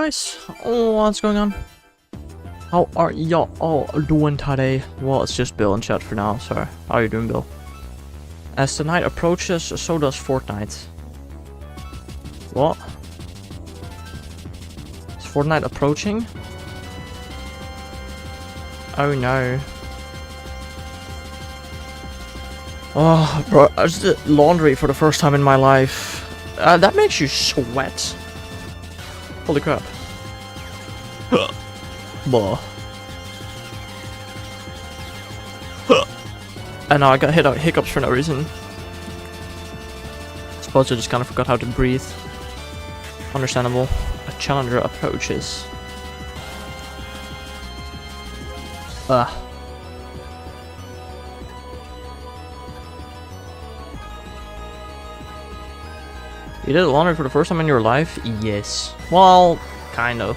guys? What's going on? How are y'all all doing today? Well, it's just Bill in chat for now, so how are you doing, Bill? As the night approaches, so does Fortnite. What? Is Fortnite approaching? Oh no. Oh, bro, I just did laundry for the first time in my life. That makes you sweat. Holy crap. Blah. And now I got hiccups for no reason. I suppose I just kind of forgot how to breathe. Understandable. A challenger approaches. You did laundry for the first time in your life? Yes. Well, kind of.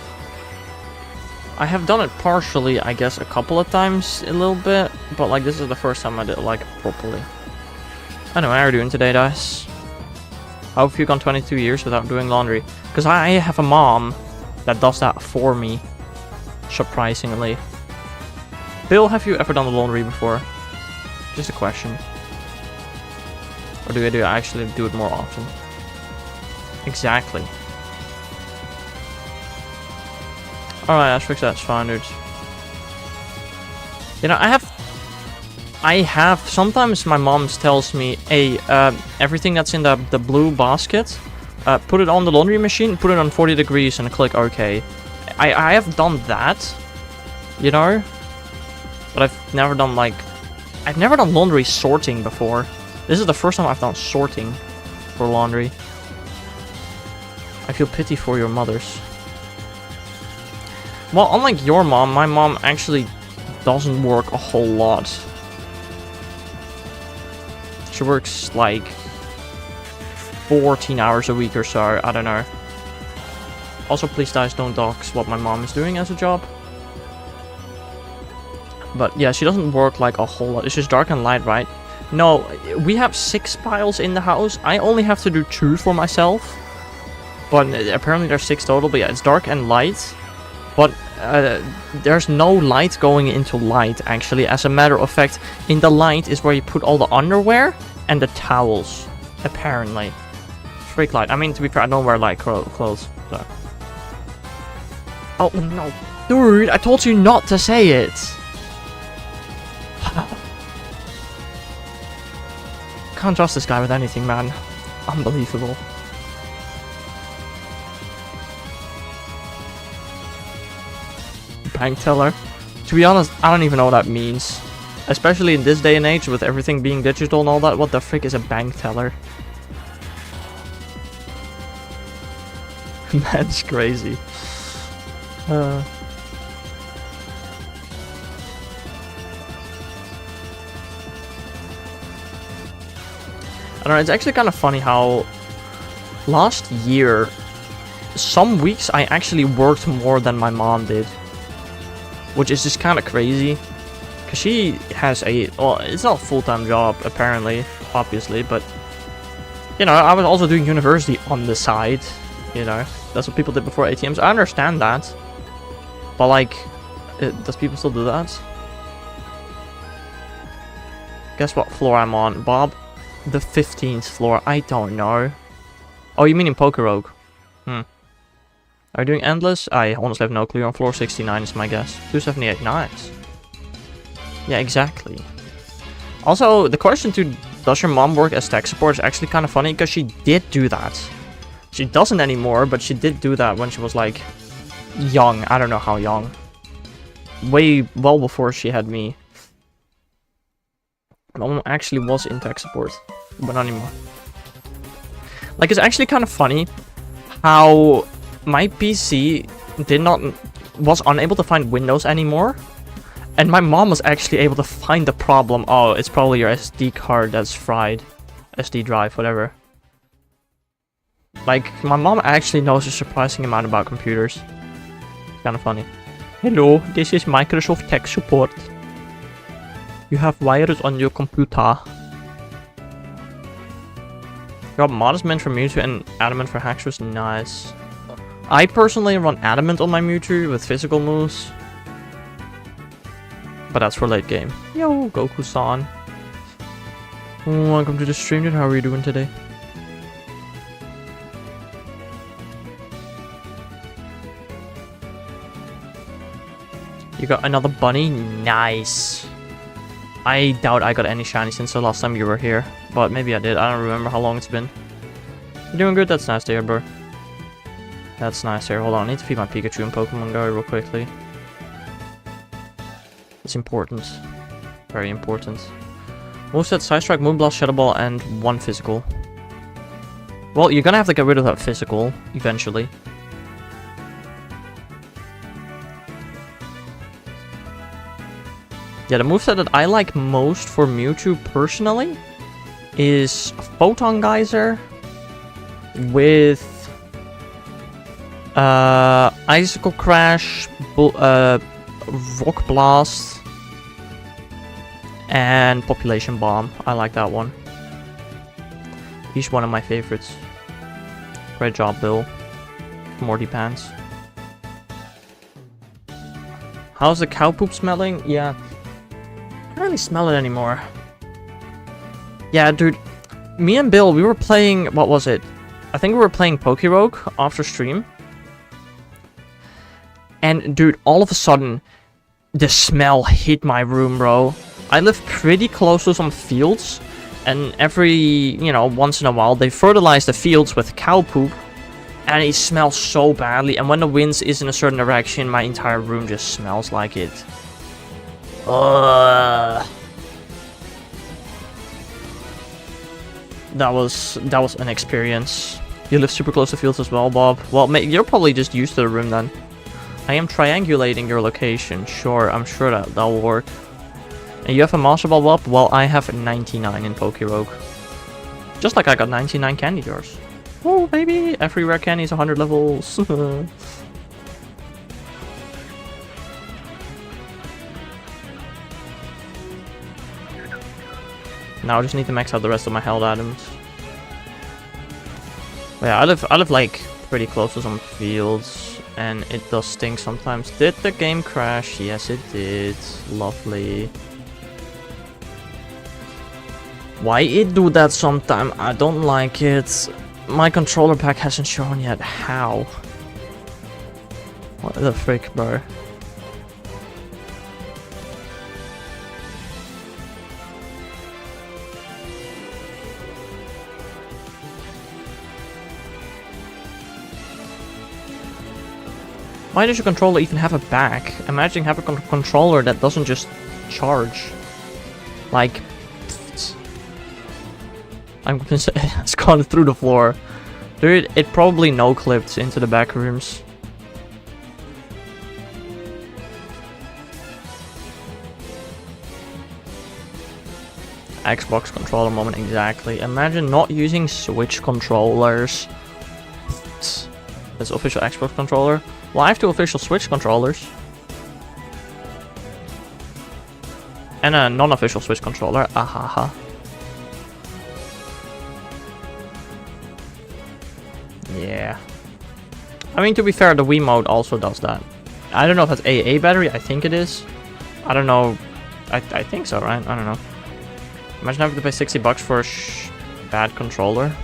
I have done it partially, I guess, a couple of times, a little bit, but like this is the first time I did it like properly. Anyway, how are you doing today, guys? How have you gone 22 years without doing laundry? Because I have a mom that does that for me, surprisingly. Bill, have you ever done the laundry before? Just a question. Or do I actually do it more often? Exactly. Alright, Asterix, that's fine, dude. You know, I have, sometimes my mom tells me, hey, everything that's in the blue basket, put it on the laundry machine, put it on 40 degrees and click OK. I have done that, you know? But I've never done, like, I've never done laundry sorting before. This is the first time I've done sorting for laundry. I feel pity for your mothers. Well, unlike your mom, my mom actually doesn't work a whole lot. She works like 14 hours a week or so, I don't know. Also, please guys, don't dox what my mom is doing as a job. But yeah, she doesn't work like a whole lot. It's just dark and light, right? No, we have 6 piles in the house. I only have to do 2 for myself. But apparently there's 6 total, but yeah, it's dark and light. But there's no light going into light, actually. As a matter of fact, in the light is where you put all the underwear and the towels, apparently. Freak light. I mean, to be fair, I don't wear light clothes, so. Oh, no. Dude, I told you not to say it. Can't trust this guy with anything, man. Unbelievable. Bank teller. To be honest, I don't even know what that means. Especially in this day and age with everything being digital and all that. What the frick is a bank teller? That's crazy. I don't know, it's actually kind of funny how last year, some weeks I actually worked more than my mom did. Which is just kind of crazy. Because she has a... Well, it's not a full-time job, apparently. Obviously, but... You know, I was also doing university on the side. You know, that's what people did before ATMs. I understand that. But, like... does people still do that? Guess what floor I'm on, Bob? The 15th floor. I don't know. Oh, you mean in Poker Rogue? Are you doing endless? I honestly have no clue. On floor 69 is my guess. 278, nice. Yeah, exactly. Also, the question to does your mom work as tech support is actually kind of funny because she did do that. She doesn't anymore, but she did do that when she was like young. I don't know how young. Well before she had me. My mom actually was in tech support, but not anymore. Like, it's actually kind of funny how my PC was unable to find Windows anymore, and my mom was actually able to find the problem. Oh, it's probably your SD card that's fried. SD drive, whatever. Like, my mom actually knows a surprising amount about computers. It's kind of funny. Hello, this is Microsoft Tech Support. You have virus on your computer. Rob, modest man for Mewtwo and adamant for Haxorus, nice. I personally run Adamant on my Mewtwo with physical moves. But that's for late game. Yo, Goku-san. Welcome to the stream, dude. How are you doing today? You got another bunny? Nice. I doubt I got any shiny since the last time you were here. But maybe I did. I don't remember how long it's been. You're doing good? That's nice to hear, bro. That's nice here. Hold on, I need to feed my Pikachu and Pokemon Go real quickly. It's important. Very important. Moveset, Side Strike, Moonblast, Shadow Ball, and 1 physical. Well, you're gonna have to get rid of that physical, eventually. Yeah, the moveset that I like most for Mewtwo, personally, is Photon Geyser with Icicle Crash, Rock Blast, and Population Bomb. I like that one. He's one of my favorites. Great job, Bill. Morty Pants. How's the cow poop smelling? Yeah. I don't really smell it anymore. Yeah, dude. Me and Bill, we were playing... What was it? I think we were playing Pokerogue after stream. And, dude, all of a sudden, the smell hit my room, bro. I live pretty close to some fields. And every, you know, once in a while, they fertilize the fields with cow poop. And it smells so badly. And when the wind is in a certain direction, my entire room just smells like it. Ugh. That was an experience. You live super close to fields as well, Bob. Well, you're probably just used to the room then. I am triangulating your location. Sure, I'm sure that'll work. And you have a Master Ball up? Well, I have 99 in Pokerogue. Just like I got 99 candy jars. Oh, baby! Every rare candy is 100 levels. Now I just need to max out the rest of my health items. But yeah, I live like pretty close to some fields, and it does stink sometimes. Did the game crash? Yes, it did. Lovely. Why it do that sometime? I don't like it. My controller pack hasn't shown yet. How? What the frick, bro? Why does your controller even have a back? Imagine having a controller that doesn't just charge. Like... I'm gonna say it's gone through the floor. Dude, it probably no-clipped into the back rooms. Xbox controller moment, exactly. Imagine not using Switch controllers. That's official Xbox controller. Well, I have 2 official Switch controllers. And a non-official Switch controller. Ahaha. Yeah. I mean, to be fair, the Wiimote also does that. I don't know if that's AA battery. I think it is. I don't know. I think so, right? I don't know. Imagine having to pay 60 bucks for a bad controller.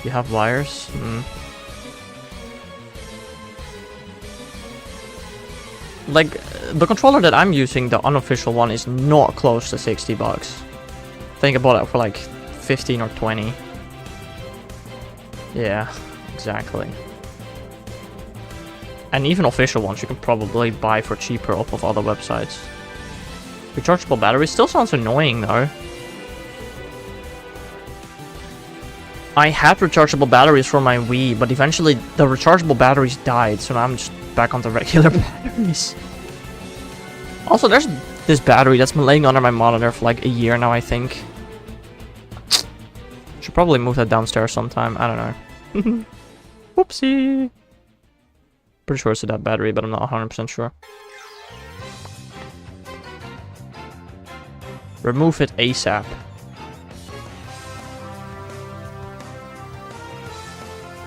You have wires? Like, the controller that I'm using, the unofficial one, is not close to 60 bucks. I think I bought it for like 15 or 20. Yeah, exactly. And even official ones you can probably buy for cheaper off of other websites. Rechargeable battery still sounds annoying though. I had rechargeable batteries for my Wii, but eventually the rechargeable batteries died, so now I'm just back on the regular batteries. Also, there's this battery that's been laying under my monitor for like a year now, I think. Should probably move that downstairs sometime, I don't know. Whoopsie! Pretty sure it's that battery, but I'm not 100% sure. Remove it ASAP.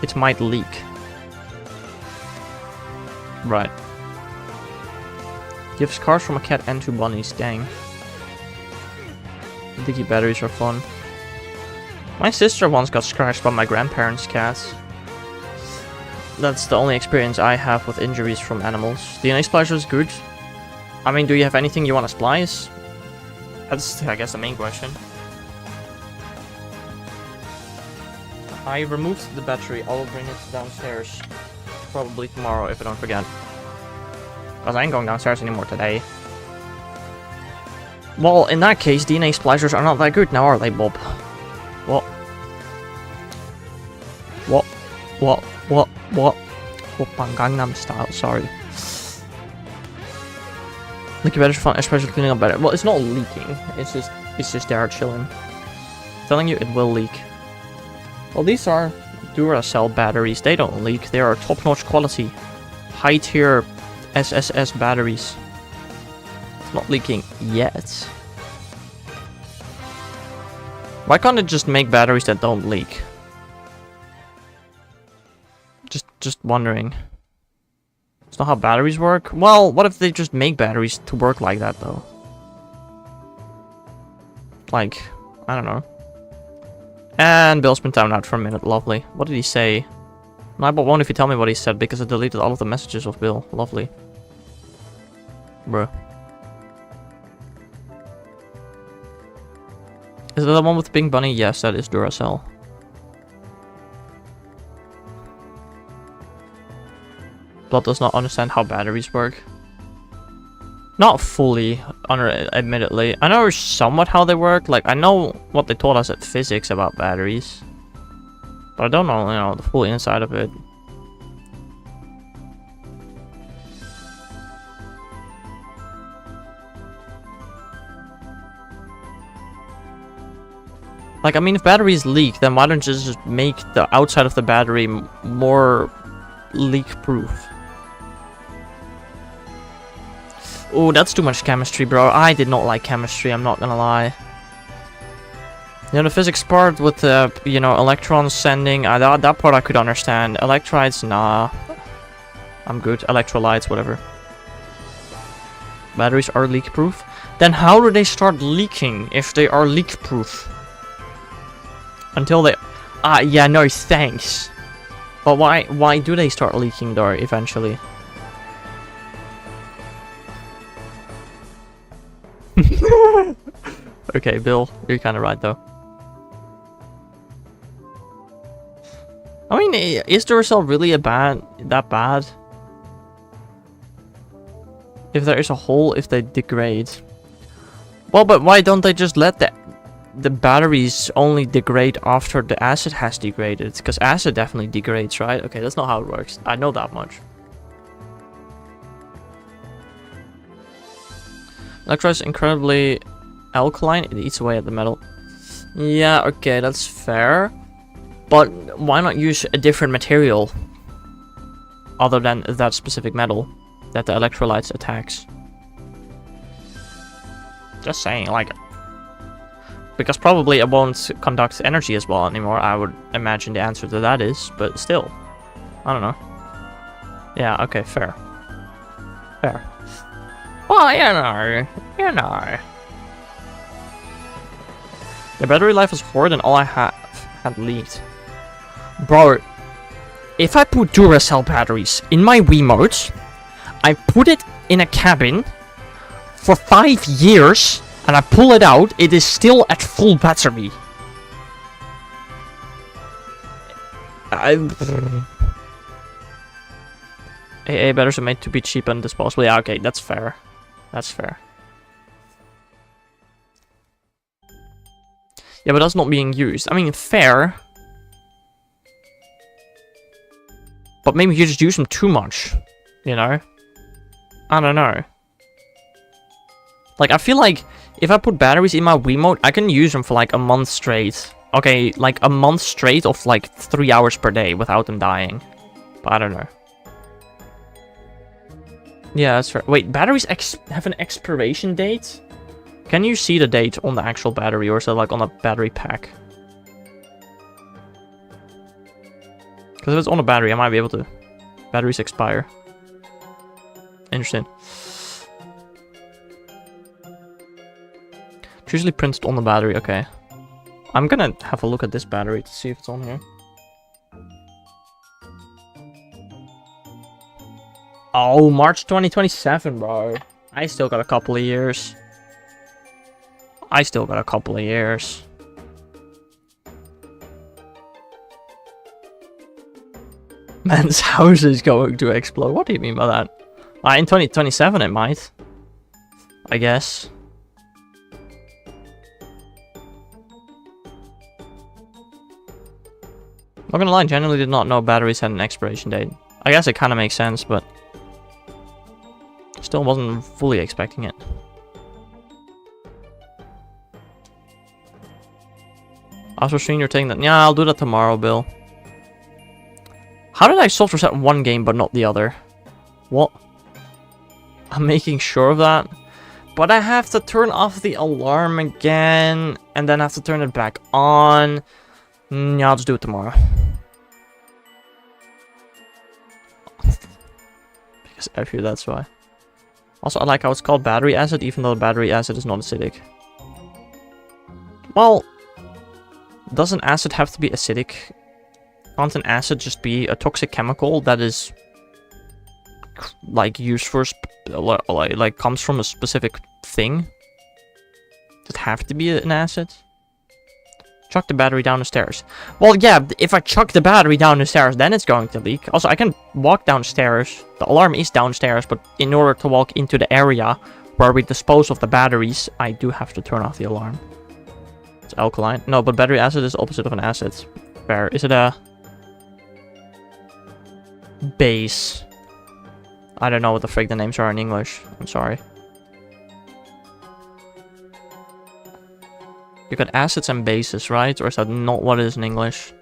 It might leak. Right. Gives cards from a cat and 2 bunnies. Dang. Dicky batteries are fun. My sister once got scratched by my grandparents' cats. That's the only experience I have with injuries from animals. DNA splicer is good. I mean, do you have anything you want to splice? That's, I guess, the main question. I removed the battery. I'll bring it downstairs. Probably tomorrow if I don't forget. Because I ain't going downstairs anymore today. Well, in that case, DNA splicers are not that good now, are they, Bob? What? What? What? What? What? Oppa Gangnam Style, sorry. Leaky batteries fun, especially cleaning up better. Well, it's not leaking. It's just there chilling. I'm telling you, it will leak. Well, these are Duracell batteries. They don't leak. They are top-notch quality, high-tier SSS batteries. It's not leaking yet. Why can't it just make batteries that don't leak? Just wondering. It's not how batteries work. Well, what if they just make batteries to work like that, though? Like, I don't know. And Bill's been timed out for a minute. Lovely. What did he say? No, but won't if you tell me what he said, because I deleted all of the messages of Bill. Lovely. Bruh. Is that the one with the pink bunny? Yes, that is Duracell. Blood does not understand how batteries work. Not fully, admittedly. I know somewhat how they work. Like, I know what they taught us at physics about batteries. But I don't know, you know, the full inside of it. Like, I mean, if batteries leak, then why don't you just make the outside of the battery more leak-proof? Oh, that's too much chemistry, bro. I did not like chemistry, I'm not gonna lie. You know, the physics part with the, you know, electrons sending, that part I could understand. Electrolytes, nah. I'm good. Electrolytes, whatever. Batteries are leak-proof? Then how do they start leaking if they are leak-proof? Until they... yeah, no, thanks. But why do they start leaking, though, eventually? Okay, Bill, you're kind of right, though. I mean, is Duracell really that bad? If there is a hole, if they degrade. Well, but why don't they just let the batteries only degrade after the acid has degraded? Because acid definitely degrades, right? Okay, that's not how it works. I know that much. Electrolyte is incredibly alkaline. It eats away at the metal. Yeah, okay, that's fair. But why not use a different material other than that specific metal that the electrolytes attacks? Just saying, like... Because probably it won't conduct energy as well anymore, I would imagine the answer to that is. But still, I don't know. Yeah, okay, fair. Fair. Well, you know. The battery life is more than all I had leaked. Bro, if I put Duracell batteries in my Wiimote, I put it in a cabin for 5 years, and I pull it out, it is still at full battery. AA batteries are made to be cheap and disposable. Yeah, okay, that's fair. That's fair. Yeah, but that's not being used. I mean, fair. But maybe you just use them too much. You know? I don't know. Like, I feel like if I put batteries in my Wiimote, I can use them for like a month straight. Okay, like a month straight of like 3 hours per day without them dying. But I don't know. Yeah, that's fair. Wait, batteries have an expiration date? Can you see the date on the actual battery, or is it like on a battery pack? Because if it's on a battery, I might be able to. Batteries expire. Interesting. It's usually printed on the battery, okay. I'm gonna have a look at this battery to see if it's on here. Oh, March 2027, bro. I still got a couple of years. Man's house is going to explode. What do you mean by that? In 2027 it might. I guess. Not gonna lie, genuinely did not know batteries had an expiration date. I guess it kind of makes sense, but still wasn't fully expecting it. I was assuming you're taking that. Yeah, I'll do that tomorrow, Bill. How did I soft reset one game but not the other? What? I'm making sure of that. But I have to turn off the alarm again, and then I have to turn it back on. Yeah, I'll just do it tomorrow. Because F you, that's why. Also, I like how it's called battery acid, even though battery acid is not acidic. Well, doesn't acid have to be acidic? Can't an acid just be a toxic chemical that is like used for like comes from a specific thing? Does it have to be an acid? Chuck the battery down the stairs. Well, yeah, if I chuck the battery down the stairs, then it's going to leak. Also, I can walk downstairs. The alarm is downstairs, but in order to walk into the area where we dispose of the batteries, I do have to turn off the alarm. It's alkaline. No, but battery acid is opposite of an acid. Fair. Is it a base? I don't know what the frick the names are in English. I'm sorry. You got acids and bases, right? Or is that not what it is in English?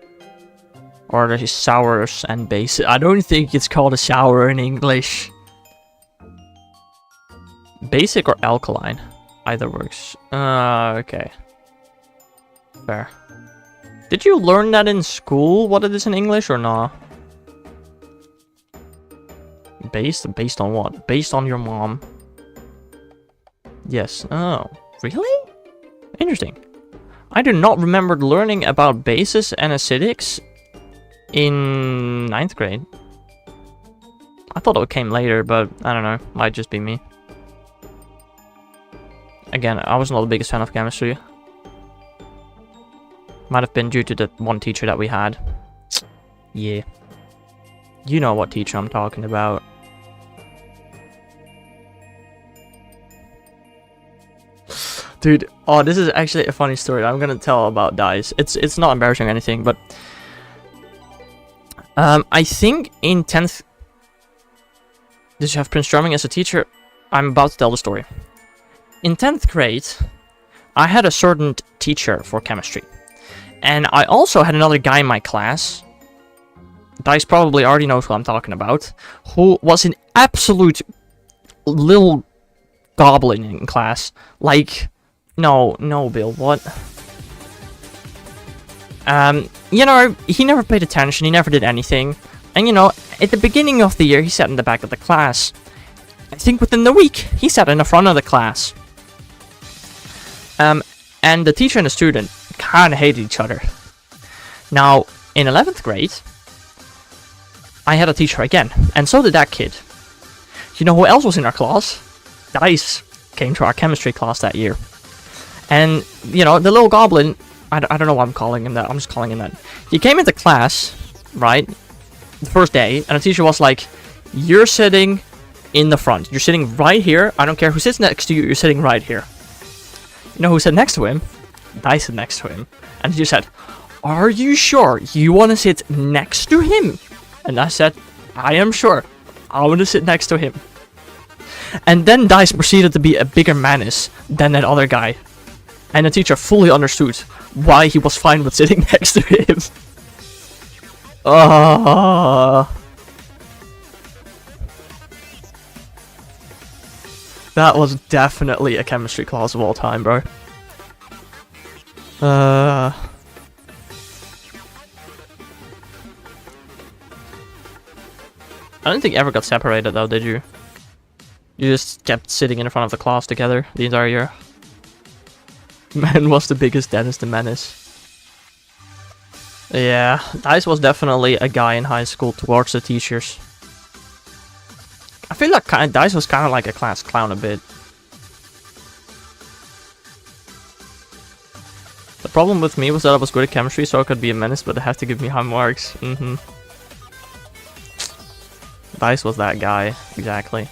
Or there's sours and bases. I don't think it's called a sour in English. Basic or alkaline? Either works. Okay. Fair. Did you learn that in school, what it is in English, or not? Based on what? Based on your mom. Yes. Oh, really? Interesting. I do not remember learning about bases and acidics in 9th grade. I thought it came later, but I don't know. Might just be me. Again, I was not the biggest fan of chemistry. Might have been due to the one teacher that we had. Yeah. You know what teacher I'm talking about. Dude, oh, this is actually a funny story I'm gonna tell about dyes. It's not embarrassing or anything, but I think in 10th... Did you have Prince Charming as a teacher? I'm about to tell the story. In 10th grade, I had a certain teacher for chemistry. And I also had another guy in my class. Dice probably already knows who I'm talking about. Who was an absolute little goblin in class. Like... No, Bill, what? You know, he never paid attention, he never did anything. And, you know, at the beginning of the year, he sat in the back of the class. I think within the week, he sat in the front of the class. And the teacher and the student kind of hated each other. Now, in 11th grade, I had a teacher again, and so did that kid. You know who else was in our class? Dice came to our chemistry class that year. And, you know, the little goblin, I don't know why I'm calling him that, I'm just calling him that. He came into class, right, the first day, and the teacher was like, you're sitting in the front. You're sitting right here. I don't care who sits next to you, you're sitting right here. You know who sat next to him? I sat next to him. And he said, are you sure you want to sit next to him? And I said, I am sure. I want to sit next to him. And then Dice proceeded to be a bigger menace than that other guy. And the teacher fully understood why he was fine with sitting next to him. That was definitely a chemistry class of all time, bro. I don't think you ever got separated though, did you? You just kept sitting in front of the class together the entire year. Man was the biggest Dennis the Menace. Yeah, Dice was definitely a guy in high school towards the teachers. I feel like Dice was kind of like a class clown a bit. The problem with me was that I was good at chemistry, so I could be a menace, but they had to give me high marks. Dice was that guy, exactly.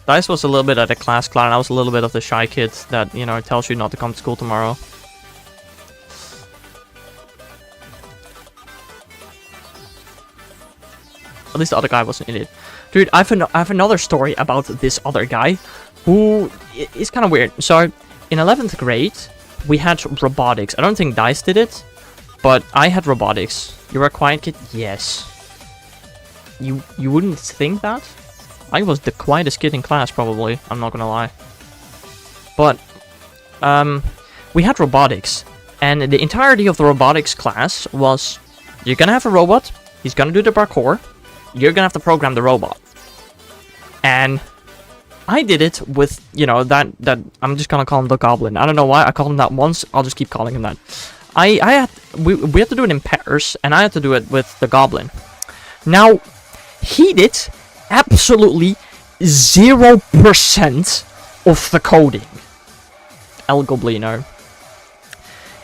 Dice was a little bit of a class clown. I was a little bit of the shy kid that, you know, tells you not to come to school tomorrow. At least the other guy was an idiot. Dude, I have another story about this other guy who is kind of weird. So, in 11th grade, we had robotics. I don't think Dice did it, but I had robotics. You were a quiet kid? Yes. You wouldn't think that? I was the quietest kid in class, probably. I'm not gonna lie. But, we had robotics. And the entirety of the robotics class was, you're gonna have a robot, he's gonna do the parkour, you're gonna have to program the robot. And I did it with, you know, that I'm just gonna call him the Goblin. I don't know why I called him that once, I'll just keep calling him that. We had to do it in pairs, and I had to do it with the Goblin. Now, he did absolutely 0% of the coding. El Goblino.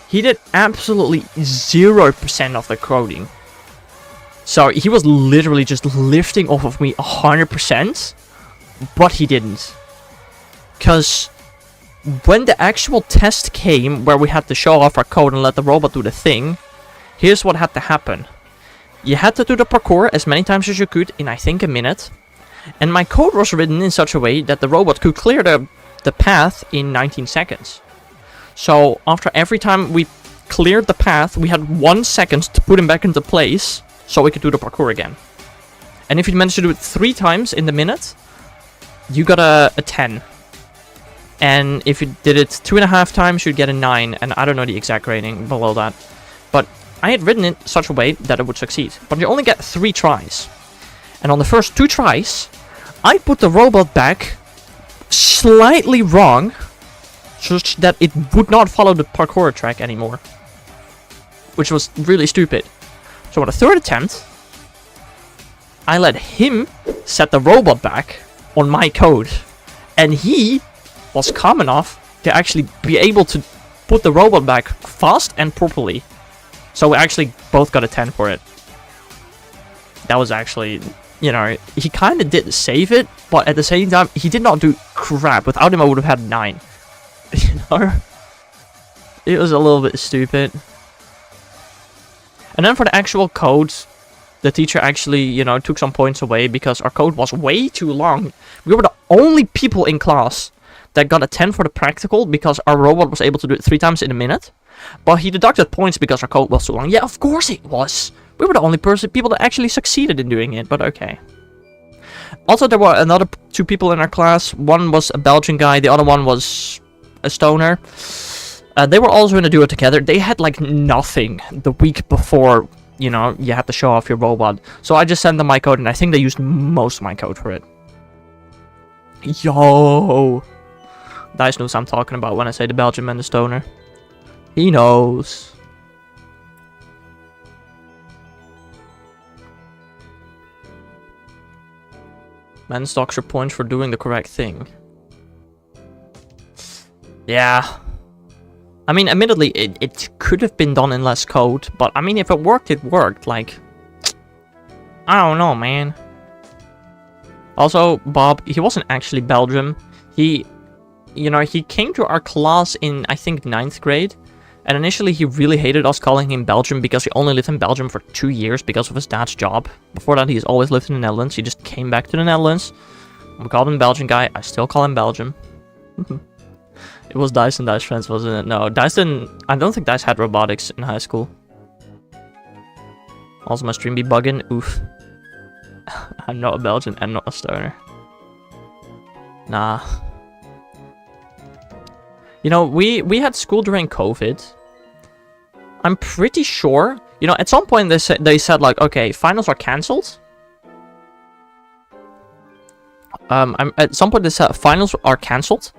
He did absolutely 0% of the coding. So he was literally just lifting off of me 100%, but he didn't. Because when the actual test came, where we had to show off our code and let the robot do the thing, here's what had to happen. You had to do the parkour as many times as you could in, I think, a minute. And my code was written in such a way that the robot could clear the path in 19 seconds. So after every time we cleared the path, we had 1 second to put him back into place so we could do the parkour again. And if you managed to do it 3 times in the minute, you got a 10. And if you did it 2.5 times, you'd get a 9. And I don't know the exact rating below that. But I had written it such a way that it would succeed. But you only get 3 tries. And on the first 2 tries, I put the robot back slightly wrong, such that it would not follow the parkour track anymore. Which was really stupid. So on the 3rd attempt, I let him set the robot back on my code. And he was calm enough to actually be able to put the robot back fast and properly. So we actually both got a 10 for it. That was actually, you know, he kind of did save it, but at the same time, he did not do crap. Without him, I would have had 9. You know? It was a little bit stupid. And then for the actual code, the teacher actually, you know, took some points away because our code was way too long. We were the only people in class that got a 10 for the practical because our robot was able to do it 3 times in a minute. But he deducted points because our code was too long. Yeah, of course it was. We were the only people that actually succeeded in doing it, but okay. Also, there were another 2 people in our class. One was a Belgian guy, the other one was a stoner. They were also going to do it together. They had like nothing the week before, you know, you had to show off your robot. So I just sent them my code, and I think they used most of my code for it. Yo! Dice knows I'm talking about when I say the Belgian and the stoner. He knows. Man stocks your points for doing the correct thing. Yeah. I mean, admittedly, it could have been done in less code, but I mean, if it worked, it worked. Like, I don't know, man. Also, Bob, he wasn't actually Belgian. He, you know, he came to our class in, I think, 9th grade. And initially, he really hated us calling him Belgian because he only lived in Belgium for 2 years because of his dad's job. Before that, he's always lived in the Netherlands. He just came back to the Netherlands. We called him Belgian guy. I still call him Belgium. It was Dice and Dice friends, wasn't it? No, Dice didn't... I don't think Dice had robotics in high school. Also, my stream be bugging. Oof. I'm not a Belgian and not a stoner. Nah. You know, we had school during COVID. I'm pretty sure... You know, at some point they said like, okay, finals are cancelled. I'm at some point this finals are cancelled,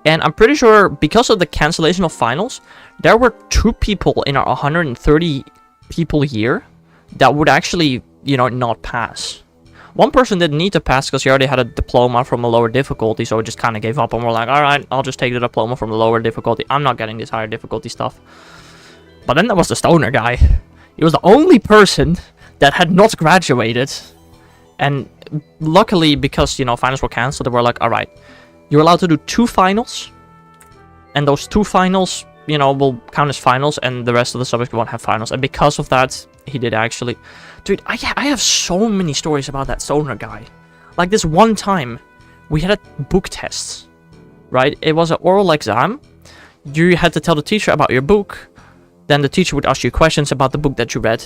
and I'm pretty sure because of the cancellation of finals, there were 2 people in our 130 people year that would actually, you know, not pass. One person didn't need to pass because he already had a diploma from a lower difficulty, so he just kind of gave up and we're like, alright, I'll just take the diploma from the lower difficulty. I'm not getting this higher difficulty stuff. But then there was the stoner guy. He was the only person that had not graduated. And luckily, because, you know, finals were cancelled, they were like, alright, you're allowed to do 2 finals. And those 2 finals, you know, will count as finals, and the rest of the subjects won't have finals. And because of that, he did actually... Dude, I have so many stories about that stoner guy. Like this one time, we had a book test, right? It was an oral exam. You had to tell the teacher about your book. Then the teacher would ask you questions about the book that you read.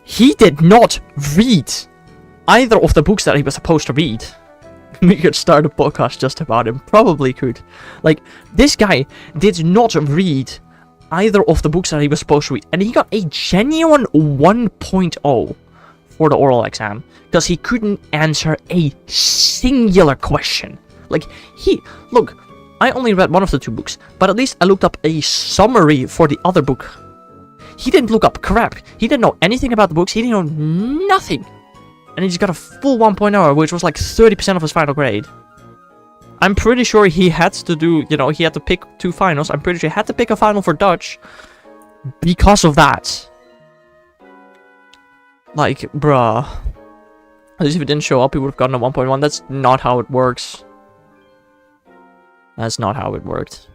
He did not read either of the books that he was supposed to read. We could start a podcast just about him. Probably could. Like, this guy did not read either of the books that he was supposed to read. And he got a genuine 1.0 for the oral exam. Because he couldn't answer a singular question. Like, look, I only read one of the 2 books. But at least I looked up a summary for the other book. He didn't look up crap. He didn't know anything about the books. He didn't know nothing. And he just got a full 1.0, which was like 30% of his final grade. I'm pretty sure he had to do, you know, he had to pick 2 finals. I'm pretty sure he had to pick a final for Dutch because of that. Like, bruh. At least if he didn't show up, he would have gotten a 1.1. That's not how it works. That's not how it worked.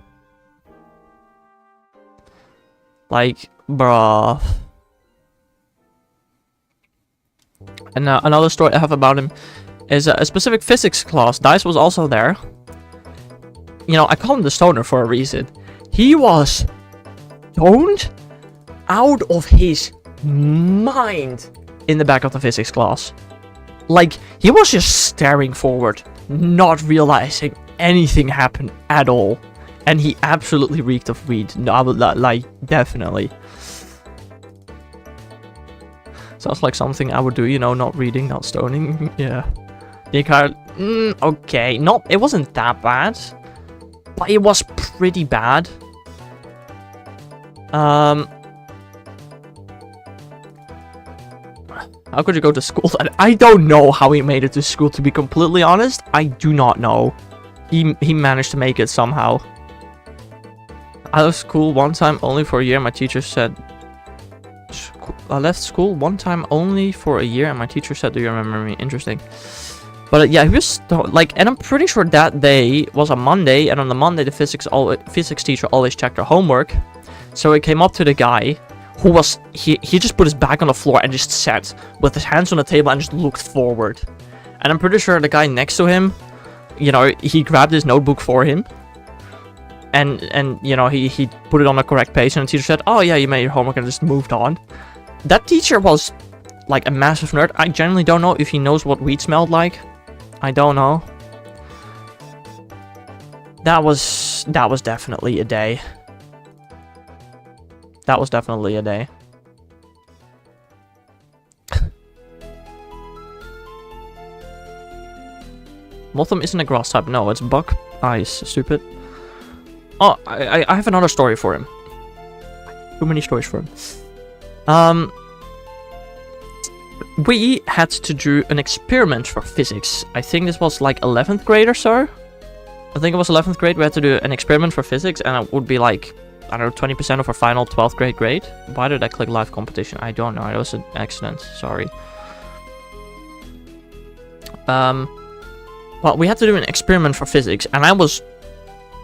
Like, bruh. And another story I have about him is a specific physics class. Dice was also there. You know, I call him the stoner for a reason. He was stoned out of his mind in the back of the physics class. Like, he was just staring forward, not realizing anything happened at all. And he absolutely reeked of weed. No, like, definitely. Sounds like something I would do, you know, not reading, not stoning. Yeah. Okay. No, it wasn't that bad. But it was pretty bad. How could you go to school? I don't know how he made it to school, to be completely honest. I do not know. He managed to make it somehow. I left school one time only for a year. My teacher said... I left school one time only for a year, and my teacher said, "Do you remember me?" Interesting. But yeah, he was like, and I'm pretty sure that day was a Monday, and on the Monday the physics teacher always checked her homework. So he came up to the guy, who was he just put his back on the floor and just sat with his hands on the table and just looked forward. And I'm pretty sure the guy next to him, you know, he grabbed his notebook for him. And you know, he put it on the correct page, and the teacher said, "Oh yeah, you made your homework," and just moved on. That teacher was like a massive nerd. I generally don't know if he knows what weed smelled like. I don't know. That was definitely a day. That was definitely a day. Motham isn't a grass type. No, it's buck ice. Stupid. Oh, I have another story for him. Too many stories for him. We had to do an experiment for physics. I think this was like 11th grade or so. I think it was 11th grade. We had to do an experiment for physics, and it would be like, I don't know, 20% of our final 12th grade grade. Why did I click live competition? I don't know. It was an accident. Sorry. Well, we had to do an experiment for physics, and I was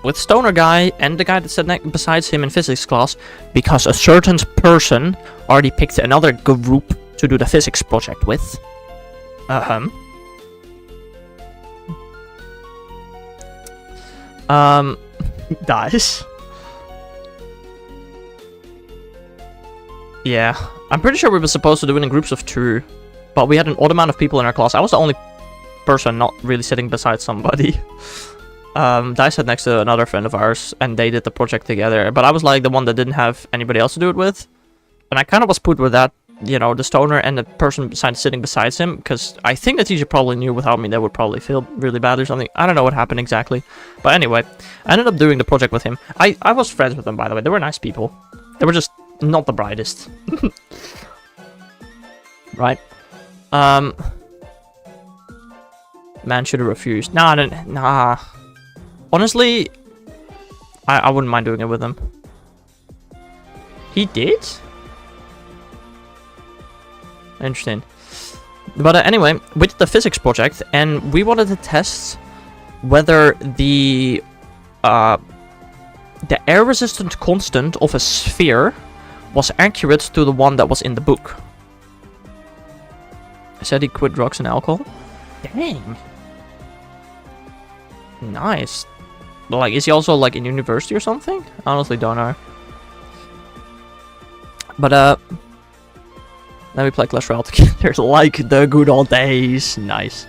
with Stoner Guy and the guy that sat besides him in physics class, because a certain person already picked another group to do the physics project with. Dice. Yeah, I'm pretty sure we were supposed to do it in groups of 2, but we had an odd amount of people in our class. I was the only person not really sitting beside somebody. Dice sat next to another friend of ours, and they did the project together, but I was like the one that didn't have anybody else to do it with, and I kind of was put with that you know, the stoner and the person sitting beside him, because I think the teacher probably knew without me they would probably feel really bad or something. I don't know what happened exactly. But anyway, I ended up doing the project with him. I was friends with them, by the way. They were nice people. They were just not the brightest. Right. Man should have refused. Nah. Honestly, I wouldn't mind doing it with him. He did? Interesting. But anyway, we did the physics project, and we wanted to test whether the air-resistant constant of a sphere was accurate to the one that was in the book. I said he quit drugs and alcohol. Dang. Nice. Like, is he also, like, in university or something? I honestly don't know. But, let me play Clash Royale together like the good old days. Nice.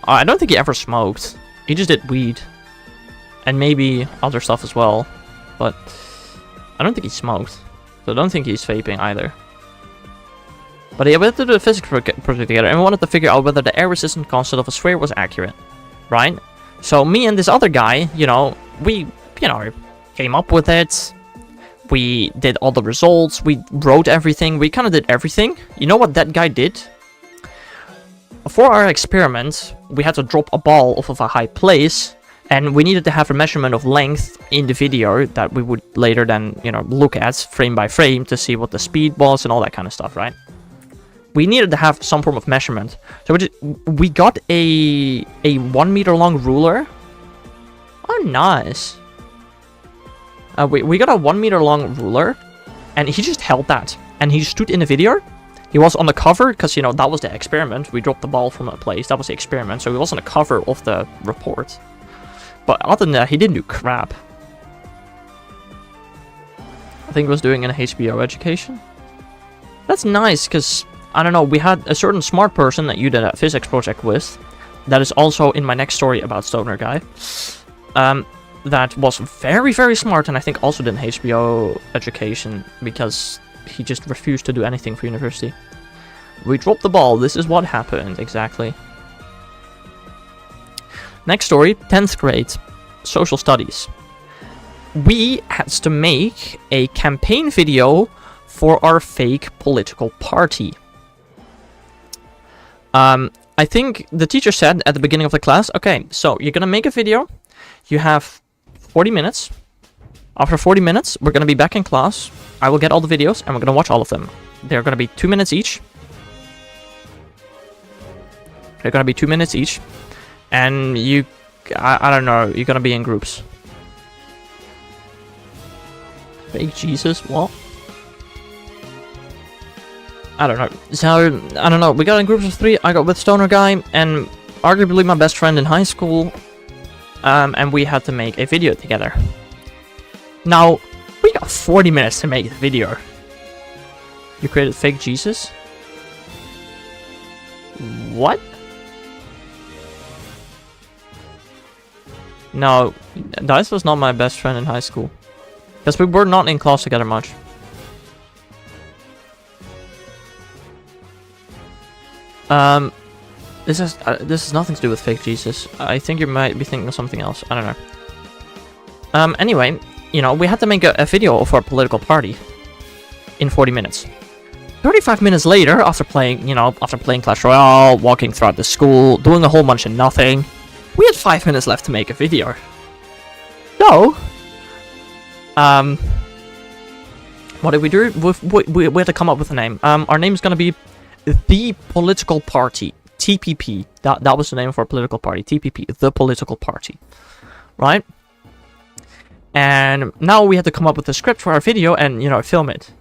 I don't think he ever smoked. He just did weed. And maybe other stuff as well. But I don't think he smoked. So I don't think he's vaping either. But yeah, we had to do the physics project together. And we wanted to figure out whether the air-resistant constant of a sphere was accurate. Right? So me and this other guy, we came up with it. We did all the results, we wrote everything, we kind of did everything. You know what that guy did? For our experiment, we had to drop a ball off of a high place, and we needed to have a measurement of length in the video that we would later then, look at frame by frame to see what the speed was and all that kind of stuff, right? We needed to have some form of measurement. So we got a 1 meter long ruler. Oh, nice. We got a 1 meter long ruler, and he just held that, and he stood in the video. He was on the cover, because, that was the experiment. We dropped the ball from a place, that was the experiment, so he was on the cover of the report. But other than that, he didn't do crap. I think he was doing an HBO education. That's nice, because, I don't know, we had a certain smart person that you did a physics project with, that is also in my next story about Stoner Guy. That was very, very smart, and I think also did an HBO education, because he just refused to do anything for university. We dropped the ball, this is what happened, exactly. Next story, 10th grade, social studies. We had to make a campaign video for our fake political party. I think the teacher said at the beginning of the class, okay, so you're gonna make a video, you have 40 minutes. After 40 minutes, we're going to be back in class. I will get all the videos, and we're going to watch all of them. They're going to be 2 minutes each. They're going to be 2 minutes each. And I don't know, you're going to be in groups. Fake Jesus, what? I don't know. So, I don't know, we got in groups of 3. I got with Stoner Guy, and arguably my best friend in high school. And we had to make a video together. Now, we got 40 minutes to make the video. You created fake Jesus? What? No, Dice was not my best friend in high school. Because we were not in class together much. This has nothing to do with fake Jesus. I think you might be thinking of something else. I don't know. Anyway, we had to make a video of our political party in 40 minutes. 35 minutes later, after playing Clash Royale, walking throughout the school, doing a whole bunch of nothing, we had 5 minutes left to make a video. So, what did we do? We had to come up with a name. Our name is gonna be The Political Party. TPP. That was the name of our political party. TPP. The Political Party. Right? And now we had to come up with a script for our video and, film it.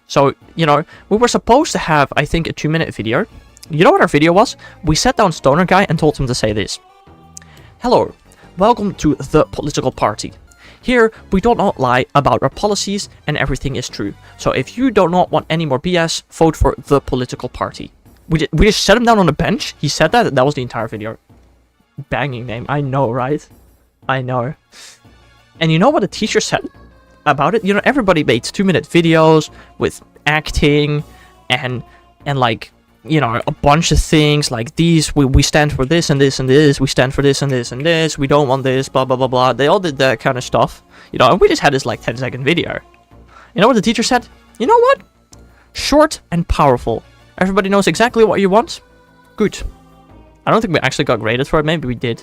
So, we were supposed to have, I think, a 2-minute video. You know what our video was? We sat down Stoner Guy and told him to say this. Hello, welcome to The Political Party. Here, we do not lie about our policies and everything is true. So if you do not want any more BS, vote for The Political Party. We just set him down on a bench. He said that. That was the entire video. Banging name. I know, right? I know. And you know what the teacher said about it? Everybody makes 2-minute videos with acting and like, you know, a bunch of things like these. We stand for this and this and this. We stand for this and this and this. We don't want this. Blah blah blah blah. They all did that kind of stuff. You know, and we just had this like 10-second video. You know what the teacher said? You know what? Short and powerful. Everybody knows exactly what you want. Good. I don't think we actually got graded for it. Maybe we did.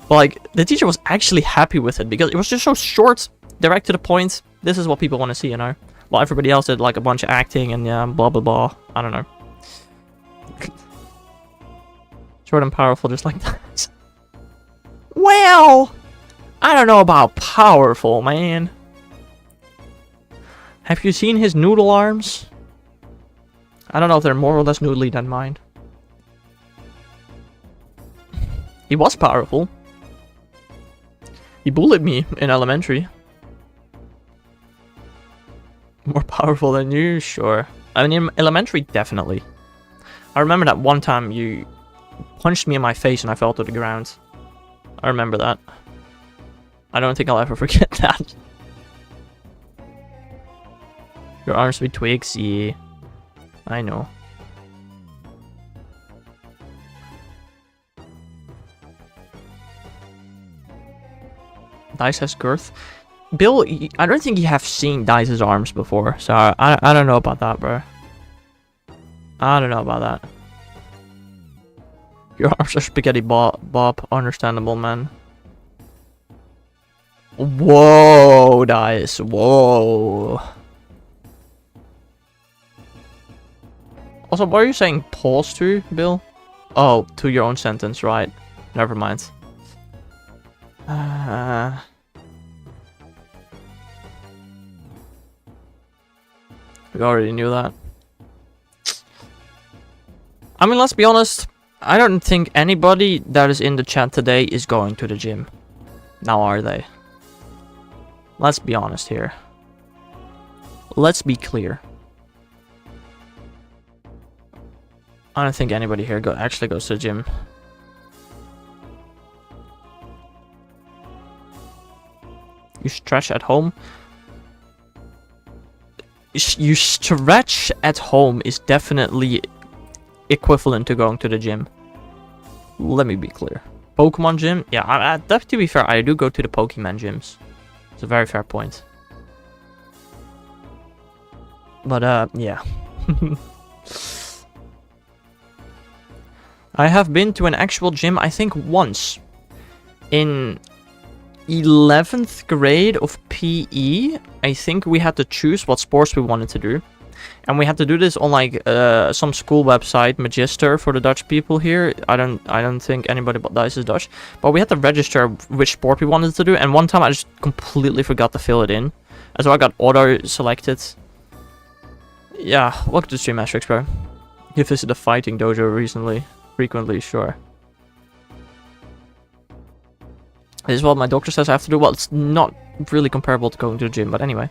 But like, the teacher was actually happy with it because it was just so short, direct to the point. This is what people want to see, you know? While everybody else did like a bunch of acting and yeah, blah blah blah. I don't know. Short and powerful, just like that. Well, I don't know about powerful, man. Have you seen his noodle arms? I don't know if they're more or less noodly than mine. He was powerful. He bullied me in elementary. More powerful than you? Sure. I mean, in elementary, definitely. I remember that one time you punched me in my face and I fell to the ground. I remember that. I don't think I'll ever forget that. Your arms with twigs? Yeah. I know. Dice has girth. Bill, I don't think you have seen Dice's arms before, so I don't know about that, bro. I don't know about that. Your arms are spaghetti bob. Understandable, man. Whoa, Dice. Whoa. Also, what are you saying pause to, Bill? Oh, to your own sentence, right. Never mind. We already knew that. I mean, let's be honest. I don't think anybody that is in the chat today is going to the gym. Now, are they? Let's be honest here. Let's be clear. I don't think anybody here actually goes to the gym. You stretch at home. You stretch at home is definitely equivalent to going to the gym. Let me be clear. Pokemon gym? Yeah, to be fair, I do go to the Pokemon gyms. It's a very fair point. But, yeah. I have been to an actual gym, I think, once. In 11th grade of PE, I think we had to choose what sports we wanted to do. And we had to do this on like some school website, Magister for the Dutch people here. I don't think anybody but Dice is Dutch. But we had to register which sport we wanted to do, and one time I just completely forgot to fill it in. And so I got auto-selected. Yeah, welcome to Stream Asterix, bro. You visited a fighting dojo recently. Frequently, sure. This is what my doctor says I have to do. Well, it's not really comparable to going to the gym, but anyway.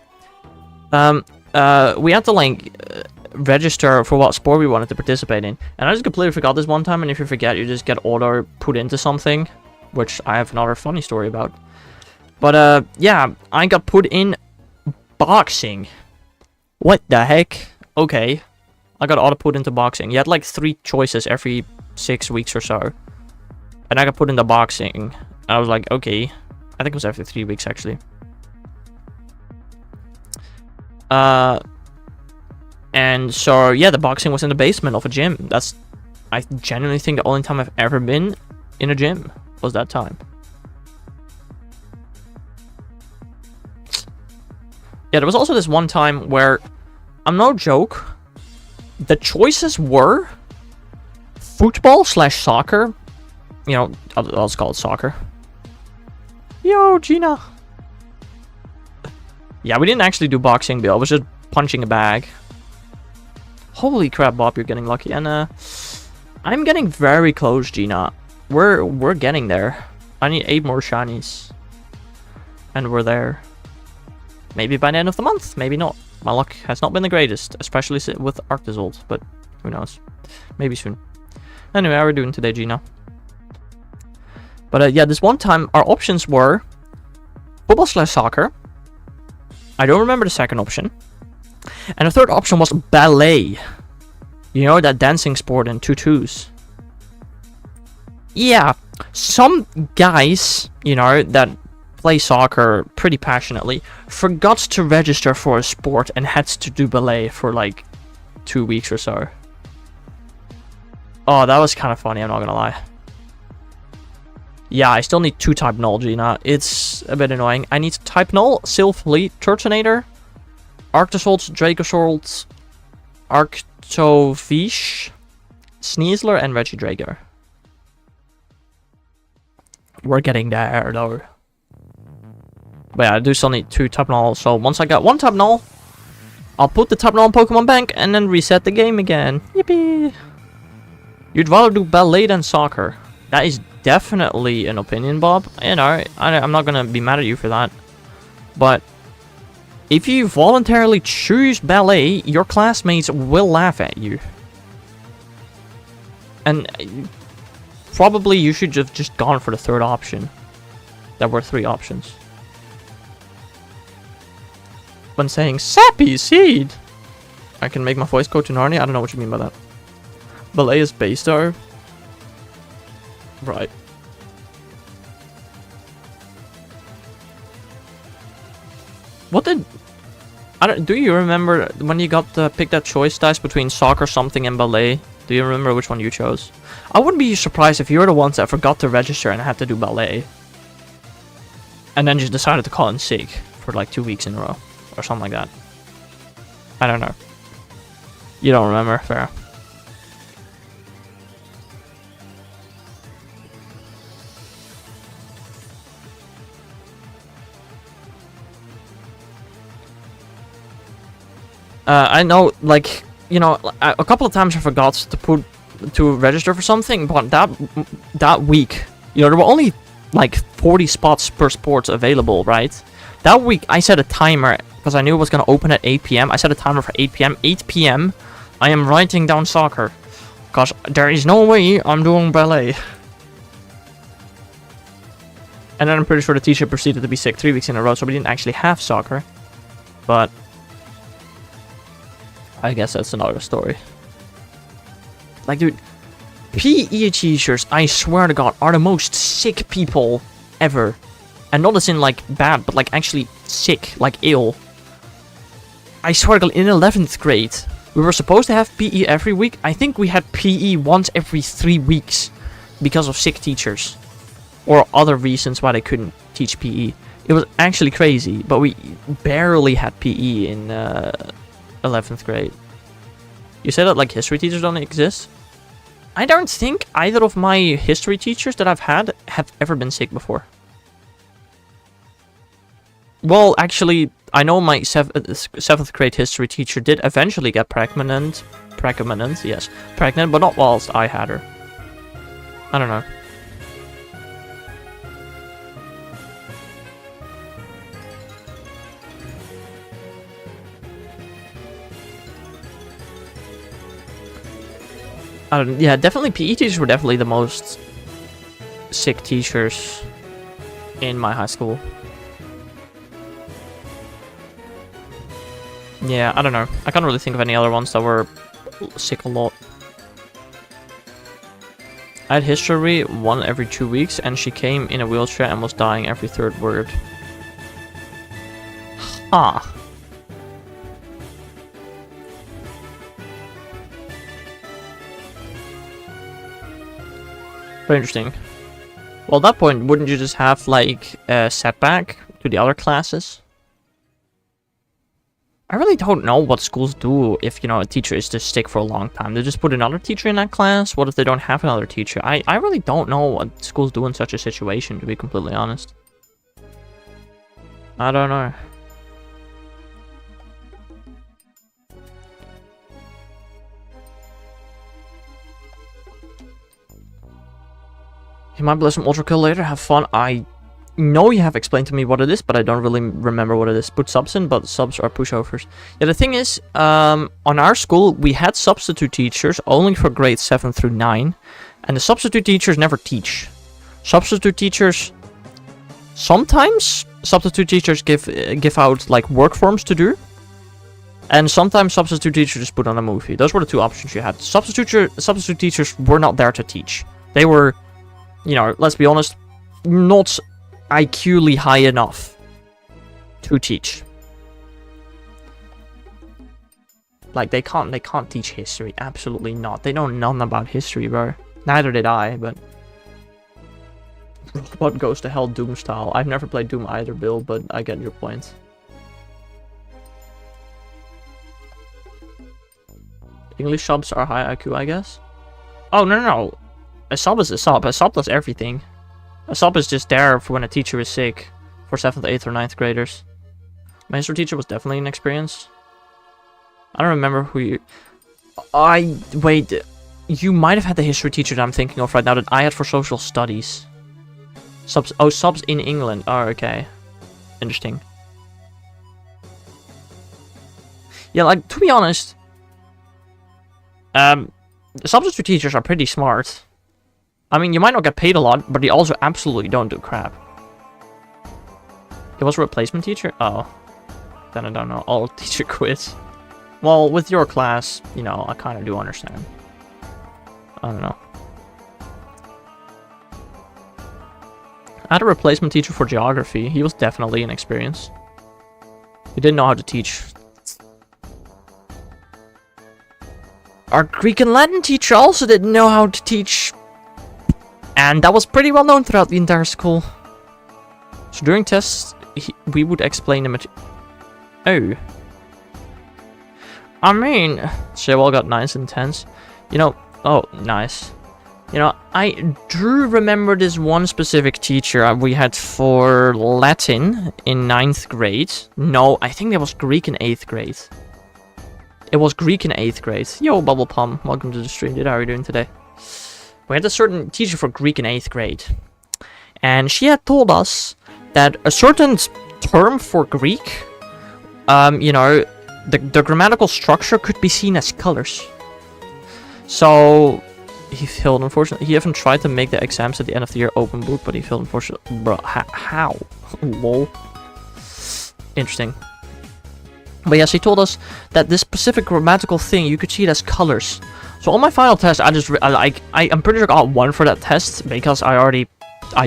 We had to like register for what sport we wanted to participate in, and I just completely forgot this one time. And if you forget, you just get auto put into something, which I have another funny story about. But yeah, I got put in boxing. What the heck? Okay, I got auto put into boxing. You had like 3 choices every 6 weeks or so, and I got put into boxing. I was like, okay, I think it was after 3 weeks actually. And so yeah, the boxing was in the basement of a gym. That's, I genuinely think, the only time I've ever been in a gym was that time. Yeah, there was also this one time where, I'm no joke, the choices were football/soccer. You know, I'll just call it soccer. Yo, Gina. Yeah, we didn't actually do boxing, Bill. I was just punching a bag. Holy crap, Bob, you're getting lucky. And I'm getting very close, Gina. We're getting there. I need 8 more shinies. And we're there. Maybe by the end of the month, maybe not. My luck has not been the greatest, especially with Arctozolt, but who knows. Maybe soon. Anyway, how are we doing today, Gina? But yeah, this one time, our options were football/soccer. I don't remember the second option. And the third option was ballet. You know, that dancing sport in tutus. Yeah, some guys, you know, that play soccer pretty passionately forgot to register for a sport and had to do ballet for like 2 weeks or so. Oh, that was kind of funny, I'm not gonna lie. Yeah, I still need 2 type null, Gina. It's a bit annoying. I need type null, Sylphly, Turtonator, Arctozolt, Dracozolt, Arctovish, Sneasler, and Regidrago. We're getting there, though. But yeah, I do still need 2 type null, so once I got 1 type null, I'll put the type null in Pokemon Bank and then reset the game again. Yippee! You'd rather do ballet than soccer. That is definitely an opinion, Bob. You know, I'm not gonna be mad at you for that. But if you voluntarily choose ballet, your classmates will laugh at you. And probably you should have just gone for the third option. There were 3 options. When saying sappy seed, I can make my voice go to Narnia. I don't know what you mean by that. Ballet is base though. Right. What did... do you remember when you got to pick that choice dice between soccer something and ballet? Do you remember which one you chose? I wouldn't be surprised if you're the ones that forgot to register and had to do ballet. And then just decided to call in sick for like 2 weeks in a row. Or something like that. I don't know. You don't remember? Fair. I know, like, you know, a couple of times I forgot to register for something, but that week, you know, there were only like 40 spots per sport available, right? That week I set a timer because I knew it was going to open at 8 p.m. I set a timer for 8 p.m. 8 p.m. I am writing down soccer because there is no way I'm doing ballet. And then I'm pretty sure the teacher proceeded to be sick 3 weeks in a row, so we didn't actually have soccer. But I guess that's another story. Like, dude, PE teachers, I swear to God, are the most sick people ever. And not as in, like, bad, but, like, actually sick, like, ill. I swear to God, in 11th grade, we were supposed to have PE every week. I think we had PE once every 3 weeks because of sick teachers. Or other reasons why they couldn't teach PE. It was actually crazy, but we barely had PE in 11th grade. You say that, like, history teachers don't exist? I don't think either of my history teachers that I've had have ever been sick before. Well, actually, I know my 7th grade history teacher did eventually get pregnant, yes, pregnant, but not whilst I had her. I don't know. Yeah, definitely PE teachers were definitely the most sick teachers in my high school. Yeah, I don't know. I can't really think of any other ones that were sick a lot. I had history 1 every 2 weeks, and she came in a wheelchair and was dying every 3rd word. Huh. Very interesting. Well, at that point, wouldn't you just have, like, a setback to the other classes? I really don't know what schools do if, you know, a teacher is just sick for a long time. They just put another teacher in that class? What if they don't have another teacher? I really don't know what schools do in such a situation, to be completely honest. I don't know. You might bless some Ultra Kill later, have fun. I know you have explained to me what it is, but I don't really remember what it is. Put subs in, but subs are pushovers. Yeah, the thing is, on our school, we had substitute teachers only for grades 7 through 9. And the substitute teachers never teach. Substitute teachers... Sometimes substitute teachers give out, like, work forms to do. And sometimes substitute teachers just put on a movie. Those were the two options you had. Substitute teachers were not there to teach. They were, you know, let's be honest, not IQ-ly high enough to teach. Like, they can't teach history. Absolutely not. They know nothing about history, bro. Neither did I, but... Robot Goes to Hell Doom style. I've never played Doom either, Bill, but I get your point. English subs are high IQ, I guess? Oh, no. A sub is a sub. A sub does everything. A sub is just there for when a teacher is sick. For 7th, 8th, or 9th graders. My history teacher was definitely an experience. I don't remember who you... Wait. You might have had the history teacher that I'm thinking of right now that I had for social studies. Subs... Oh, subs in England. Oh, okay. Interesting. Yeah, like, to be honest... substitute teachers are pretty smart. I mean, you might not get paid a lot, but they also absolutely don't do crap. It was a replacement teacher? Oh. Then I don't know. All teacher quits. Well, with your class, you know, I kind of do understand. I don't know. I had a replacement teacher for geography. He was definitely an experience. He didn't know how to teach. Our Greek and Latin teacher also didn't know how to teach. And that was pretty well known throughout the entire school. So during tests, we would explain the material. Oh. I mean, she all got 9s and 10s. You know, oh, nice. You know, I do remember this one specific teacher we had for Latin in 9th grade. No, I think that was Greek in 8th grade. It was Greek in 8th grade. Yo, Bubble Pum, welcome to the stream, dude. How are you doing today? We had a certain teacher for Greek in 8th grade. And she had told us that a certain term for Greek, you know, the grammatical structure could be seen as colors. So, he failed, unfortunately. He even tried to make the exams at the end of the year open book, but he failed, unfortunately. Bro, how? Lol. Interesting. But yes, he told us that this specific grammatical thing, you could see it as colors. So on my final test, I'm pretty sure I got 1 for that test, because I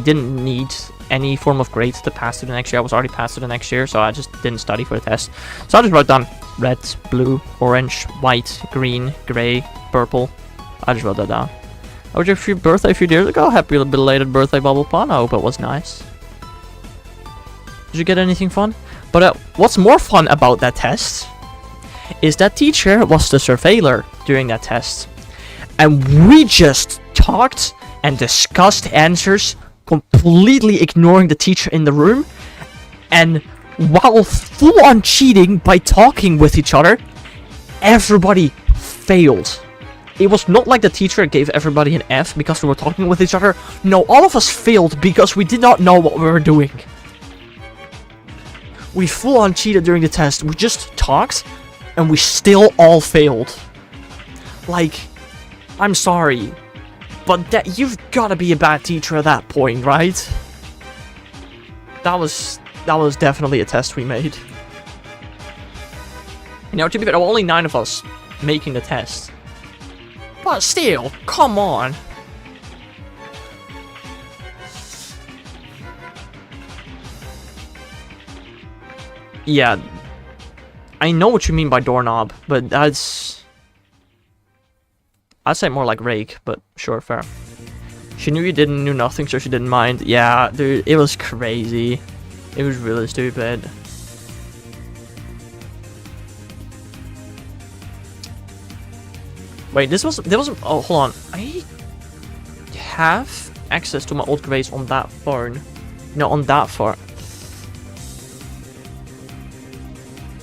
didn't need any form of grade to pass to the next year. I was already passed to the next year, so I just didn't study for the test. So I just wrote down red, blue, orange, white, green, grey, purple. I just wrote that down. I was your birthday a few years ago. Happy belated birthday, Bubble Pun. I hope it was nice. Did you get anything fun? But what's more fun about that test is that teacher was the surveiller during that test. And we just talked and discussed answers, completely ignoring the teacher in the room. And while full on cheating by talking with each other, everybody failed. It was not like the teacher gave everybody an F because we were talking with each other. No, all of us failed because we did not know what we were doing. We full on cheated during the test. We just talked and we still all failed. Like, I'm sorry, but that you've got to be a bad teacher at that point, right? That was definitely a test we made. You know, to be fair, there were only 9 of us making the test. But still, come on. Yeah, I know what you mean by doorknob, but that's... I'd say more like rake, but sure, fair. She knew you didn't know nothing, so she didn't mind. Yeah, dude, it was crazy. It was really stupid. Wait, there wasn't, oh, hold on. I have access to my old grades on that phone. No, on that phone.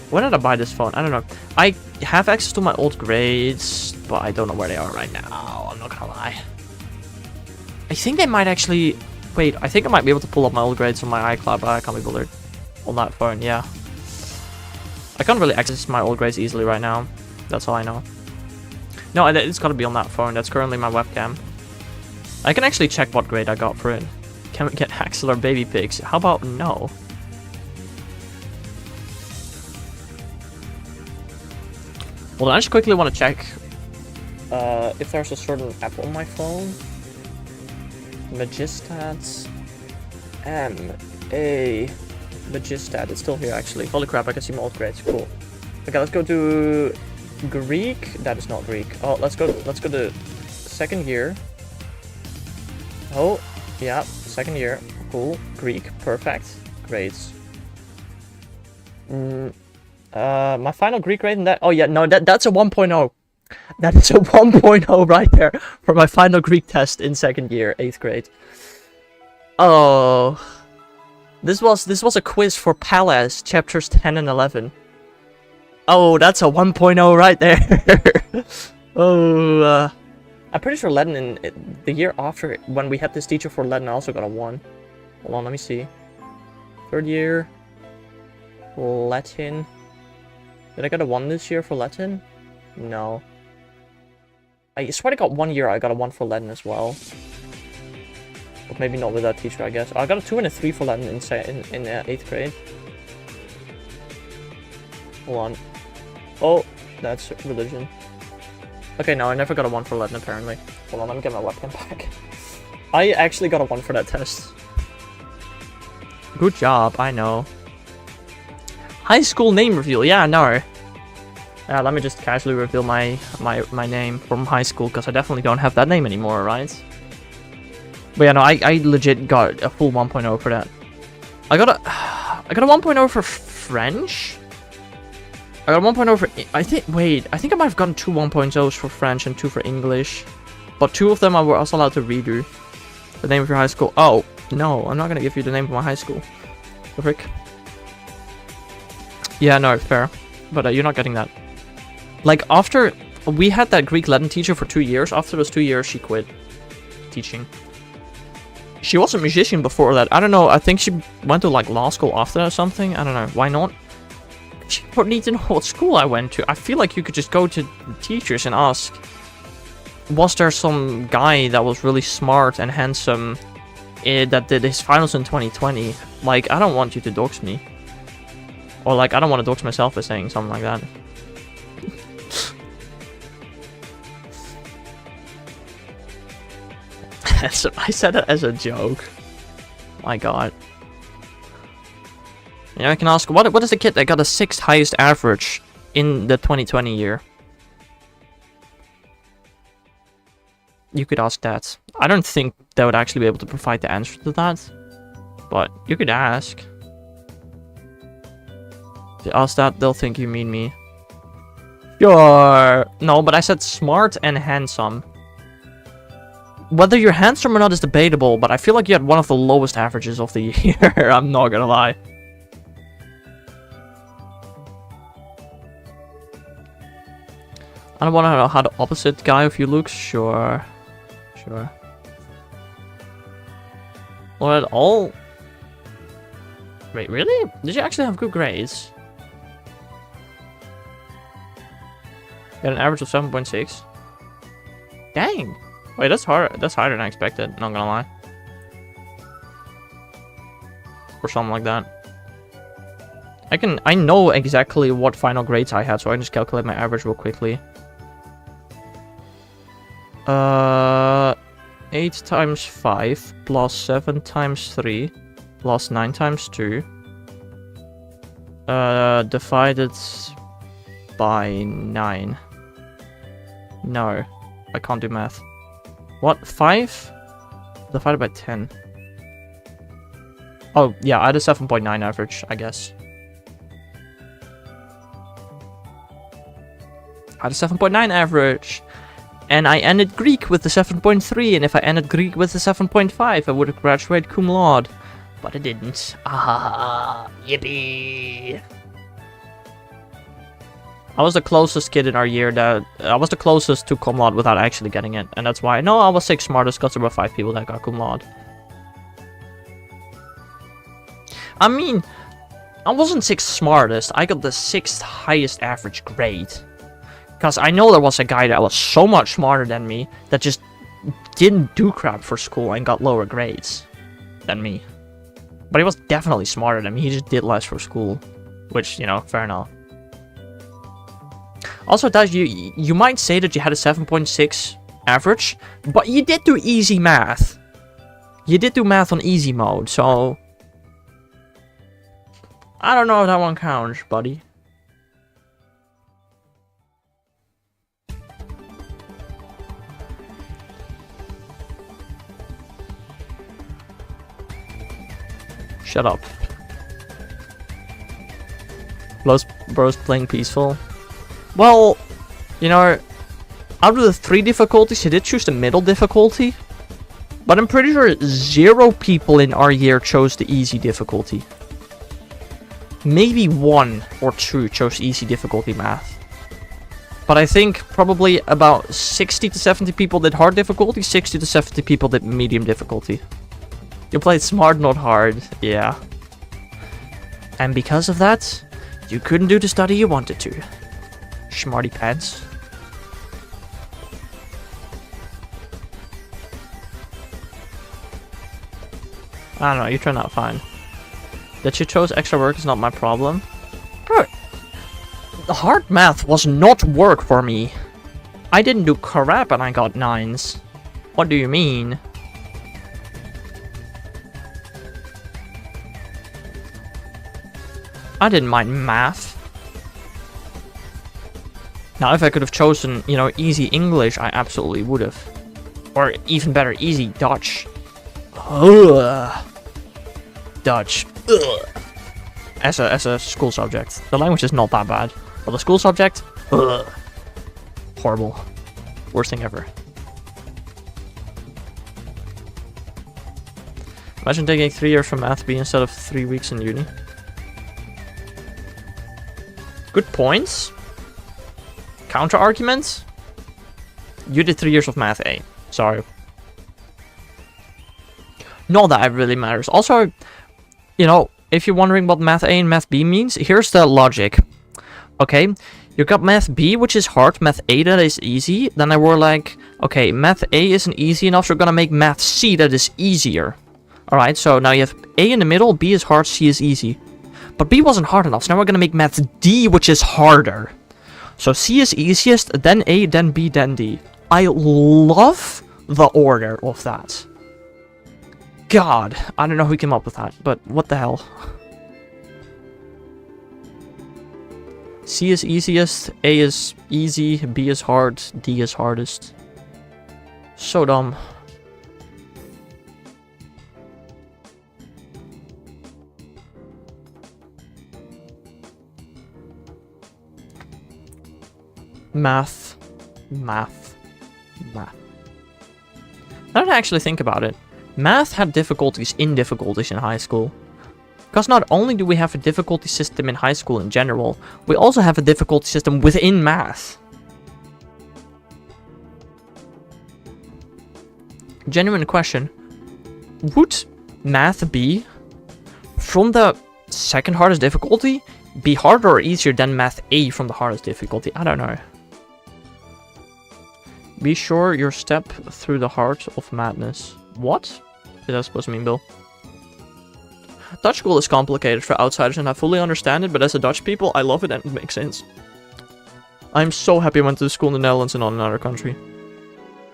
When did I buy this phone? I don't know. I have access to my old grades, but I don't know where they are right now. I'm not gonna lie. I think they might actually... Wait, I think I might be able to pull up my old grades on my iCloud, but I can't be bothered on that phone, yeah. I can't really access my old grades easily right now. That's all I know. No, it's gotta be on that phone. That's currently my webcam. I can actually check what grade I got for it. Can we get Axel or baby pigs? How about no? Well, I just quickly want to check if there's a certain app on my phone. Magistats. Magistat. It's still here, actually. Holy crap, I can see my alt grades. Cool. Okay, let's go to Greek. That is not Greek. Oh, let's go to second year. Oh, yeah, second year. Cool. Greek. Perfect. Grades. My final Greek grade in that. Oh yeah, no, that's a 1.0. That is a 1.0 right there for my final Greek test in second year, 8th grade. Oh, this was a quiz for Palace, chapters 10 and 11. Oh, that's a 1.0 right there. Oh, I'm pretty sure Latin in the year after, when we had this teacher for Latin, I also got a 1. Hold on, let me see. Third year, Latin. Did I get a 1 this year for Latin? No. I swear I got 1 year I got a 1 for Latin as well. But maybe not with that teacher, I guess. I got a 2 and a 3 for Latin in 8th grade. Hold on. Oh, that's religion. Okay, no, I never got a 1 for Latin, apparently. Hold on, let me get my webcam back. I actually got a 1 for that test. Good job, I know. High school name reveal, yeah, no. Let me just casually reveal my name from high school, because I definitely don't have that name anymore, right? But yeah, no, I legit got a full 1.0 for that. I got a 1.0 for French. I got a 1.0 for, I think I might have gotten 2 1.0s for French and 2 for English. But 2 of them I was allowed to redo. The name of your high school. Oh, no, I'm not gonna give you the name of my high school. The frick. Yeah, no, fair. But you're not getting that. Like, after we had that Greek Latin teacher for 2 years, after those 2 years, she quit teaching. She was a musician before that. I don't know, I think she went to, like, law school after or something. I don't know, why not? She don't need to know what school I went to. I feel like you could just go to teachers and ask, was there some guy that was really smart and handsome that did his finals in 2020? Like, I don't want you to dox me. Or, like, I don't want to dox myself by saying something like that. I said it as a joke. My god. Yeah, I can ask, what is the kid that got the 6th highest average in the 2020 year? You could ask that. I don't think they would actually be able to provide the answer to that. But you could ask. If you ask that, they'll think you mean me. Sure. No, but I said smart and handsome. Whether you're handsome or not is debatable, but I feel like you had one of the lowest averages of the year. I'm not gonna lie. I don't want to know how the opposite guy of you looks. Sure. Sure. Well, at all... Wait, really? Did you actually have good grades? You had an average of 7.6? Dang! Wait, that's hard. That's higher than I expected, not gonna lie. Or something like that. I know exactly what final grades I had, so I can just calculate my average real quickly. 8 times 5 plus 7 times 3 plus 9 times 2 divided by 9. No, I can't do math. What? 5 divided by 10. Oh, yeah, I had a 7.9 average, I guess. I had a 7.9 average. And I ended Greek with the 7.3, and if I ended Greek with the 7.5, I would have graduated cum laude. But I didn't. Ah, yippee! I was the closest kid in our year that... I was the closest to cum laude without actually getting it. And that's why... No, I was 6th smartest because there were 5 people that got cum laude. I mean, I wasn't 6th smartest. I got the 6th highest average grade. Because I know there was a guy that was so much smarter than me that just didn't do crap for school and got lower grades than me. But he was definitely smarter than me. He just did less for school. Which, you know, fair enough. Also, Daz, you might say that you had a 7.6 average, but you did do easy math. You did do math on easy mode, so... I don't know if that one counts, buddy. Shut up. Bro's playing peaceful. Well, you know, out of the 3 difficulties, he did choose the middle difficulty. But I'm pretty sure 0 people in our year chose the easy difficulty. Maybe 1 or 2 chose easy difficulty math. But I think probably about 60 to 70 people did hard difficulty, 60 to 70 people did medium difficulty. You played smart, not hard, yeah. And because of that, you couldn't do the study you wanted to. Smarty pants. I don't know, you turned out fine. That you chose extra work is not my problem. Bro, the hard math was not work for me. I didn't do crap and I got 9s. What do you mean? I didn't mind math. Now, if I could have chosen, you know, easy English, I absolutely would have. Or even better, easy Dutch. Ugh. Dutch. Ugh. As a school subject. The language is not that bad. But the school subject? Ugh. Horrible. Worst thing ever. Imagine taking 3 years from Math B instead of 3 weeks in uni. Good points. Counter arguments. You did 3 years of Math A. Sorry. Not that it really matters. Also, you know, if you're wondering what Math A and Math B means, here's the logic. Okay, you got Math B, which is hard, Math A that is easy. Then I were like, okay, Math A isn't easy enough, so we're gonna make Math C that is easier. Alright, so now you have A in the middle, B is hard, C is easy. But B wasn't hard enough, so now we're gonna make Math D, which is harder. So C is easiest, then A, then B, then D. I love the order of that. God, I don't know who came up with that, but what the hell. C is easiest, A is easy, B is hard, D is hardest. So dumb. Math. Now that I actually think about it, Math had difficulties in high school. Because not only do we have a difficulty system in high school in general, we also have a difficulty system within Math. Genuine question. Would Math be, from the second hardest difficulty, be harder or easier than Math A from the hardest difficulty? I don't know. Be sure your step through the heart of madness. What is that supposed to mean, Bill? Dutch school is complicated for outsiders and I fully understand it, but as a Dutch people, I love it and it makes sense. I'm so happy I went to school in the Netherlands and not another country.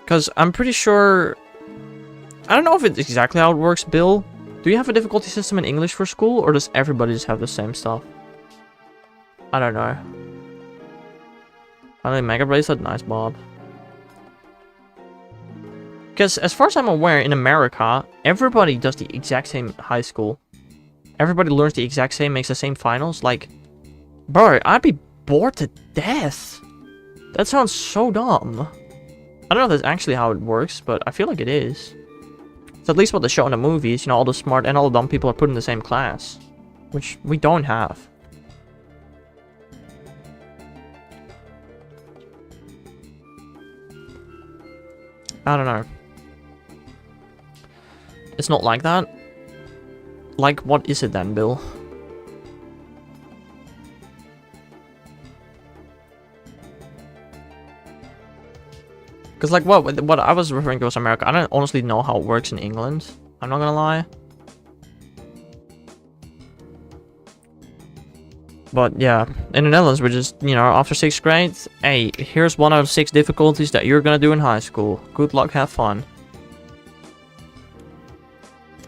Because I'm pretty sure... I don't know if it's exactly how it works, Bill. Do you have a difficulty system in English for school, or does everybody just have the same stuff? I don't know. Finally, Mega Bracelet, nice, Bob. Because as far as I'm aware, in America, everybody does the exact same high school. Everybody learns the exact same, makes the same finals. Like, bro, I'd be bored to death. That sounds so dumb. I don't know if that's actually how it works, but I feel like it is. It's at least what they show in the movies. You know, all the smart and all the dumb people are put in the same class. Which we don't have. I don't know. It's not like that. Like, what is it then, Bill? Because, like, what I was referring to was America. I don't honestly know how it works in England. I'm not gonna lie. But yeah, in the Netherlands, we're just, you know, after 6th grade, hey, here's 1 out of 6 difficulties that you're gonna do in high school. Good luck, have fun.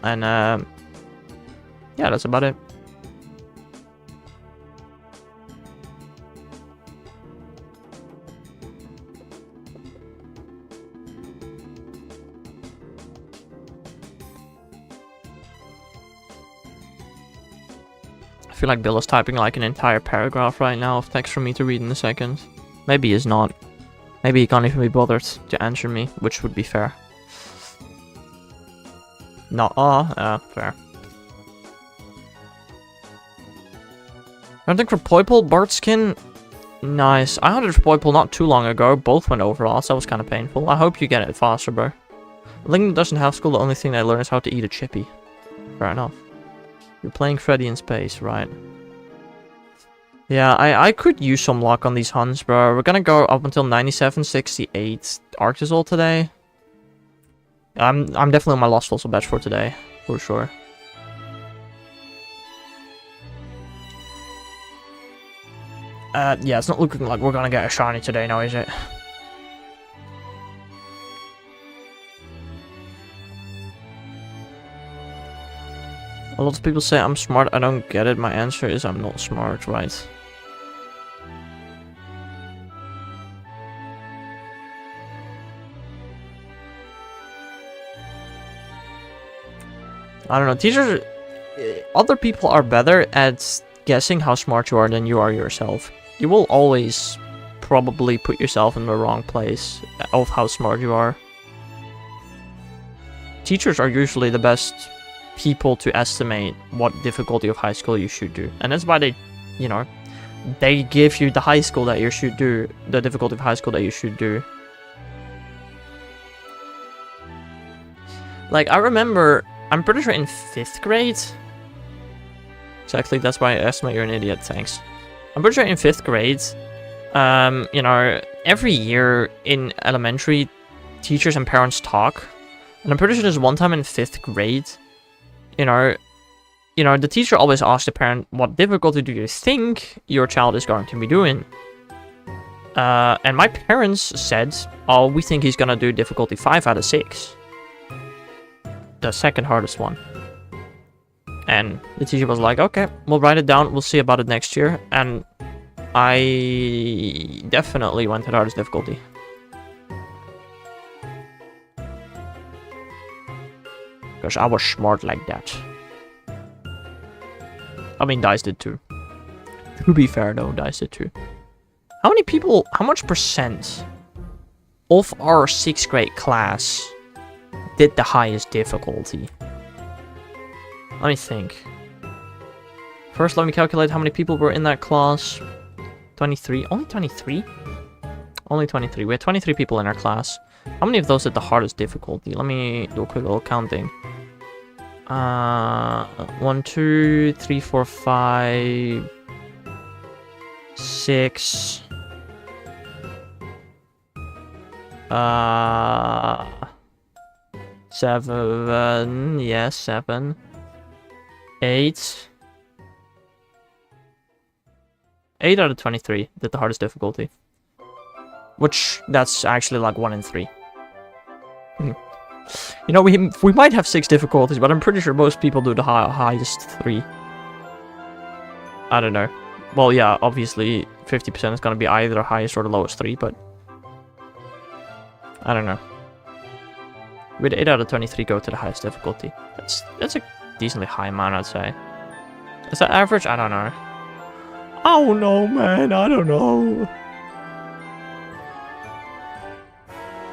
And, yeah, that's about it. I feel like Bill is typing like an entire paragraph right now of text for me to read in a second. Maybe he's not. Maybe he can't even be bothered to answer me, which would be fair. Fair. Hunting for Poiple, Bartskin. Nice. I hunted for Poiple not too long ago. Both went overall, so that was kind of painful. I hope you get it faster, bro. Link doesn't have school. The only thing I learn is how to eat a chippy. Fair enough. You're playing Freddy in space, right? Yeah, I could use some luck on these hunts, bro. We're gonna go up until 97, 68 Arctozolt today. I'm definitely on my Lost Fossil batch for today, for sure. Yeah, it's not looking like we're gonna get a shiny today now, is it? A lot of people say I'm smart. I don't get it. My answer is I'm not smart, right? I don't know. Teachers... Other people are better at guessing how smart you are than you are yourself. You will always probably put yourself in the wrong place of how smart you are. Teachers are usually the best people to estimate what difficulty of high school you should do. And that's why they, you know, they give you the high school that you should do, the difficulty of high school that you should do. Like, I remember, I'm pretty sure in 5th grade, exactly, that's why I estimate you're an idiot, thanks. I'm pretty sure in 5th grade, you know, every year in elementary, teachers and parents talk. And I'm pretty sure there's one time in 5th grade, you know, the teacher always asks the parent, what difficulty do you think your child is going to be doing? And my parents said, oh, we think he's gonna do difficulty 5 out of 6. The second hardest one. And the teacher was like, okay, we'll write it down, we'll see about it next year. And I definitely went to the hardest difficulty. Because I was smart like that. I mean, Dice did too. To be fair though, Dice did too. How many people, how much percent of our 6th grade class did the highest difficulty? Let me think. First, let me calculate how many people were in that class. 23. Only 23? Only 23. We had 23 people in our class. How many of those did the hardest difficulty? Let me do a quick little counting. 1, 2, 3, 4, 5, 6. 7. Yes, 7. 8. 8 out of 23 did the hardest difficulty. Which, that's actually like 1 in 3. You know, we might have 6 difficulties, but I'm pretty sure most people do the highest 3. I don't know. Well, yeah, obviously 50% is going to be either the highest or the lowest 3, but I don't know. With 8 out of 23 go to the highest difficulty. That's a decently high amount, I'd say. Is that average? I don't know. Oh no, man, I don't know.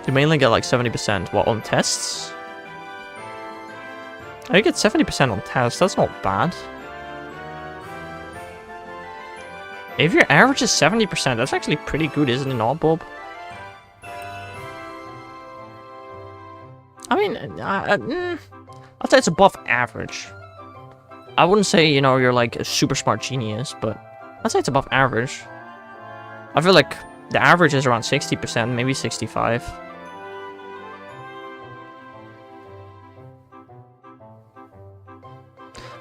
You mainly get like 70%. What, on tests? I get 70% on tests. That's not bad. If your average is 70%, that's actually pretty good, isn't it not, Bob? I mean, I'd say it's above average. I wouldn't say, you know, you're like a super smart genius, but I'd say it's above average. I feel like the average is around 60%, maybe 65%.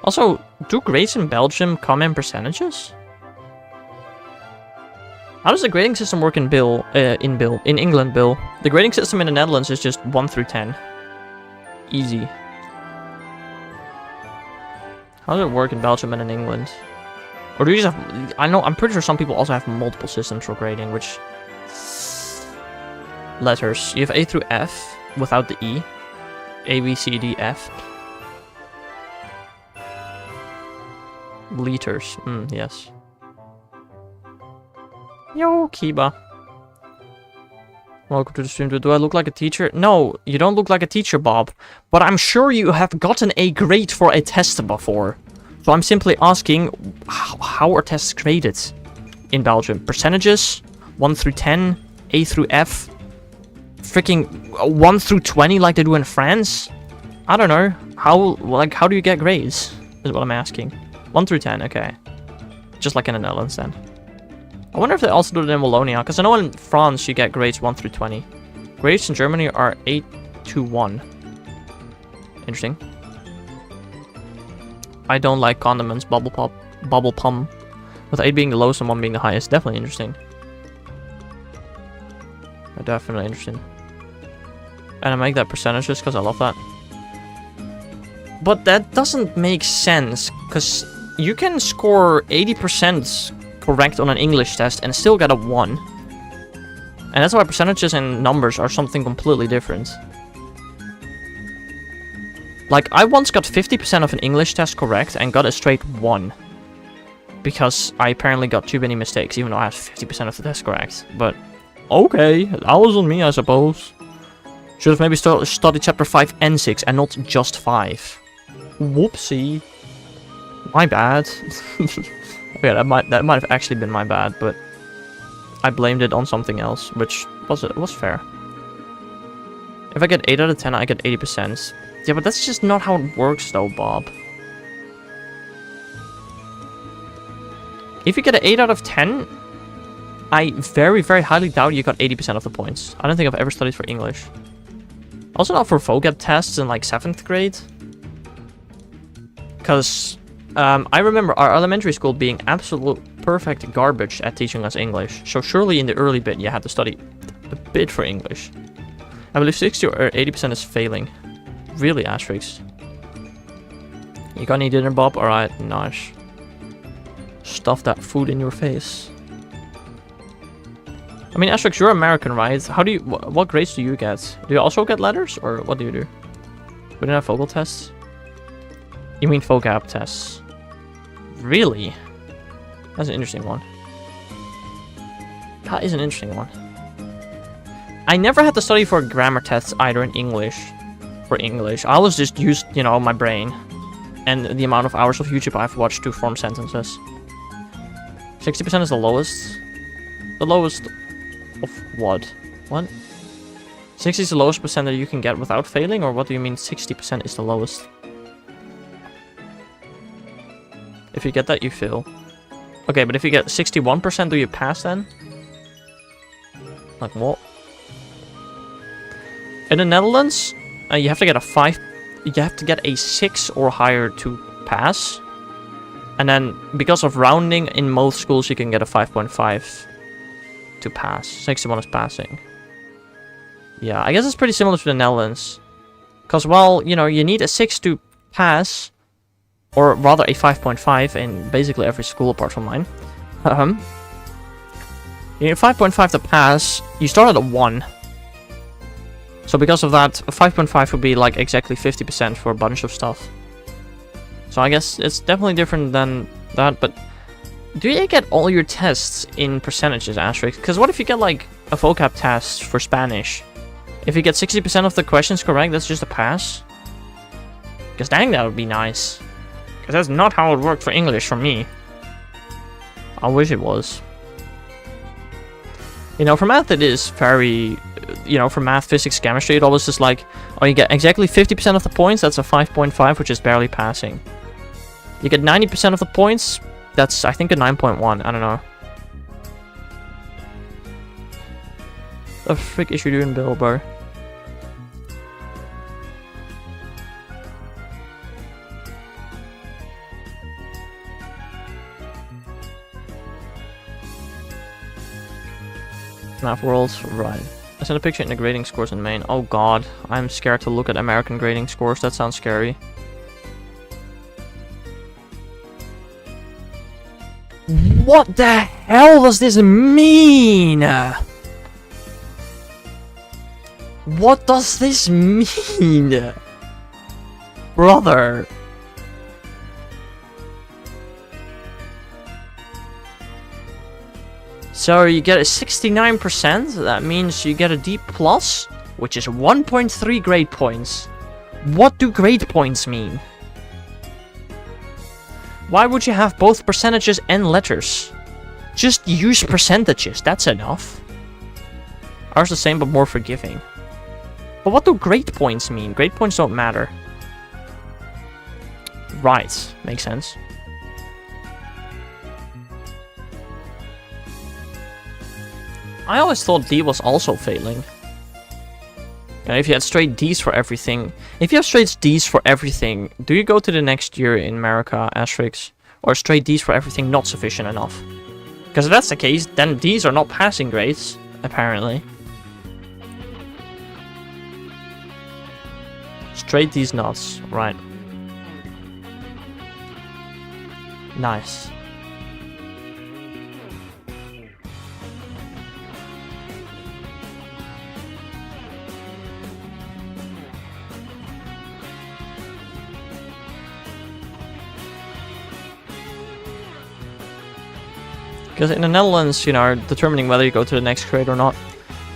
Also, do grades in Belgium come in percentages? How does the grading system work in England, Bill? The grading system in the Netherlands is just 1 through 10. Easy. How does it work in Belgium and in England? Or do you just have... I'm pretty sure some people also have multiple systems for grading, which... Letters. You have A through F without the E. A, B, C, D, F. Liters. Yes. Yo, Kiba. Welcome to the stream. Do I look like a teacher? No, you don't look like a teacher, Bob. But I'm sure you have gotten a grade for a test before. So I'm simply asking, how are tests graded in Belgium? Percentages? 1 through 10? A through F? Freaking 1 through 20 like they do in France? I don't know. How do you get grades? Is what I'm asking. 1 through 10, okay. Just like in the Netherlands then. I wonder if they also do it in Wallonia, because I know in France you get grades 1 through 20. Grades in Germany are 8 to 1. Interesting. I don't like condiments, bubble pum. With 8 being the lowest and 1 being the highest. Definitely interesting. Definitely interesting. And I make that percentages because I love that. But that doesn't make sense, because you can score 80% correct on an English test and still get a 1. And that's why percentages and numbers are something completely different. Like, I once got 50% of an English test correct and got a straight 1. Because I apparently got too many mistakes, even though I had 50% of the test correct. But, okay, that was on me, I suppose. Should have maybe studied chapter 5 and 6 and not just 5. Whoopsie. My bad. Yeah, that might have actually been my bad, but I blamed it on something else, which was fair. If I get 8 out of 10, I get 80%. Yeah, but that's just not how it works though, Bob. If you get an 8 out of 10, I very, very highly doubt you got 80% of the points. I don't think I've ever studied for English. Also not for vocab tests in like 7th grade. Because I remember our elementary school being absolute perfect garbage at teaching us English. So surely in the early bit you had to study a bit for English. I believe 60 or 80% is failing. Really, Asterix? You got any dinner, Bob? Alright, nice. Stuff that food in your face. I mean, Asterix, you're American, right? How do you... What grades do you get? Do you also get letters? Or what do you do? We didn't have vocal tests? You mean vocab tests? Really? That's an interesting one. That is an interesting one. I never had to study for grammar tests either in English. For English. I always just used, you know, my brain. And the amount of hours of YouTube I've watched to form sentences. 60% is the lowest. The lowest of what? What? 60 is the lowest percent that you can get without failing? Or what do you mean 60% is the lowest? If you get that, you fail. Okay, but if you get 61%, do you pass then? Like what? In the Netherlands, you have to get a 5... You have to get a 6 or higher to pass. And then, because of rounding, in most schools you can get a 5.5 to pass. 61 is passing. Yeah, I guess it's pretty similar to the Netherlands. Because, well, you know, you need a 6 to pass. Or rather a 5.5 in basically every school apart from mine. You need a 5.5 to pass. You start at a 1. So because of that, a 5.5 would be like exactly 50% for a bunch of stuff. So I guess it's definitely different than that, but... Do you get all your tests in percentages, Asterix? Because what if you get like a vocab test for Spanish? If you get 60% of the questions correct, that's just a pass? Because dang, that would be nice. Because that's not how it worked for English for me. I wish it was. You know, for math it is very... You know, for math, physics, chemistry, it always is like... Oh, you get exactly 50% of the points, that's a 5.5, which is barely passing. You get 90% of the points, that's, I think, a 9.1. I don't know. The frick is you doing, Bill, bro? Math World, right. I sent a picture in the grading scores in Maine. Oh god, I'm scared to look at American grading scores. That sounds scary. What the hell does this mean? What does this mean? Brother. So you get a 69%, that means you get a D+, which is 1.3 grade points. What do grade points mean? Why would you have both percentages and letters? Just use percentages, that's enough. Ours the same but more forgiving. But what do grade points mean? Grade points don't matter. Right, makes sense. I always thought D was also failing. And if you had straight D's for everything... If you have straight D's for everything, do you go to the next year in America, asterisks? Or straight D's for everything not sufficient enough? Because if that's the case, then D's are not passing grades, apparently. Straight D's nuts, right. Nice. Because in the Netherlands, you know, determining whether you go to the next grade or not,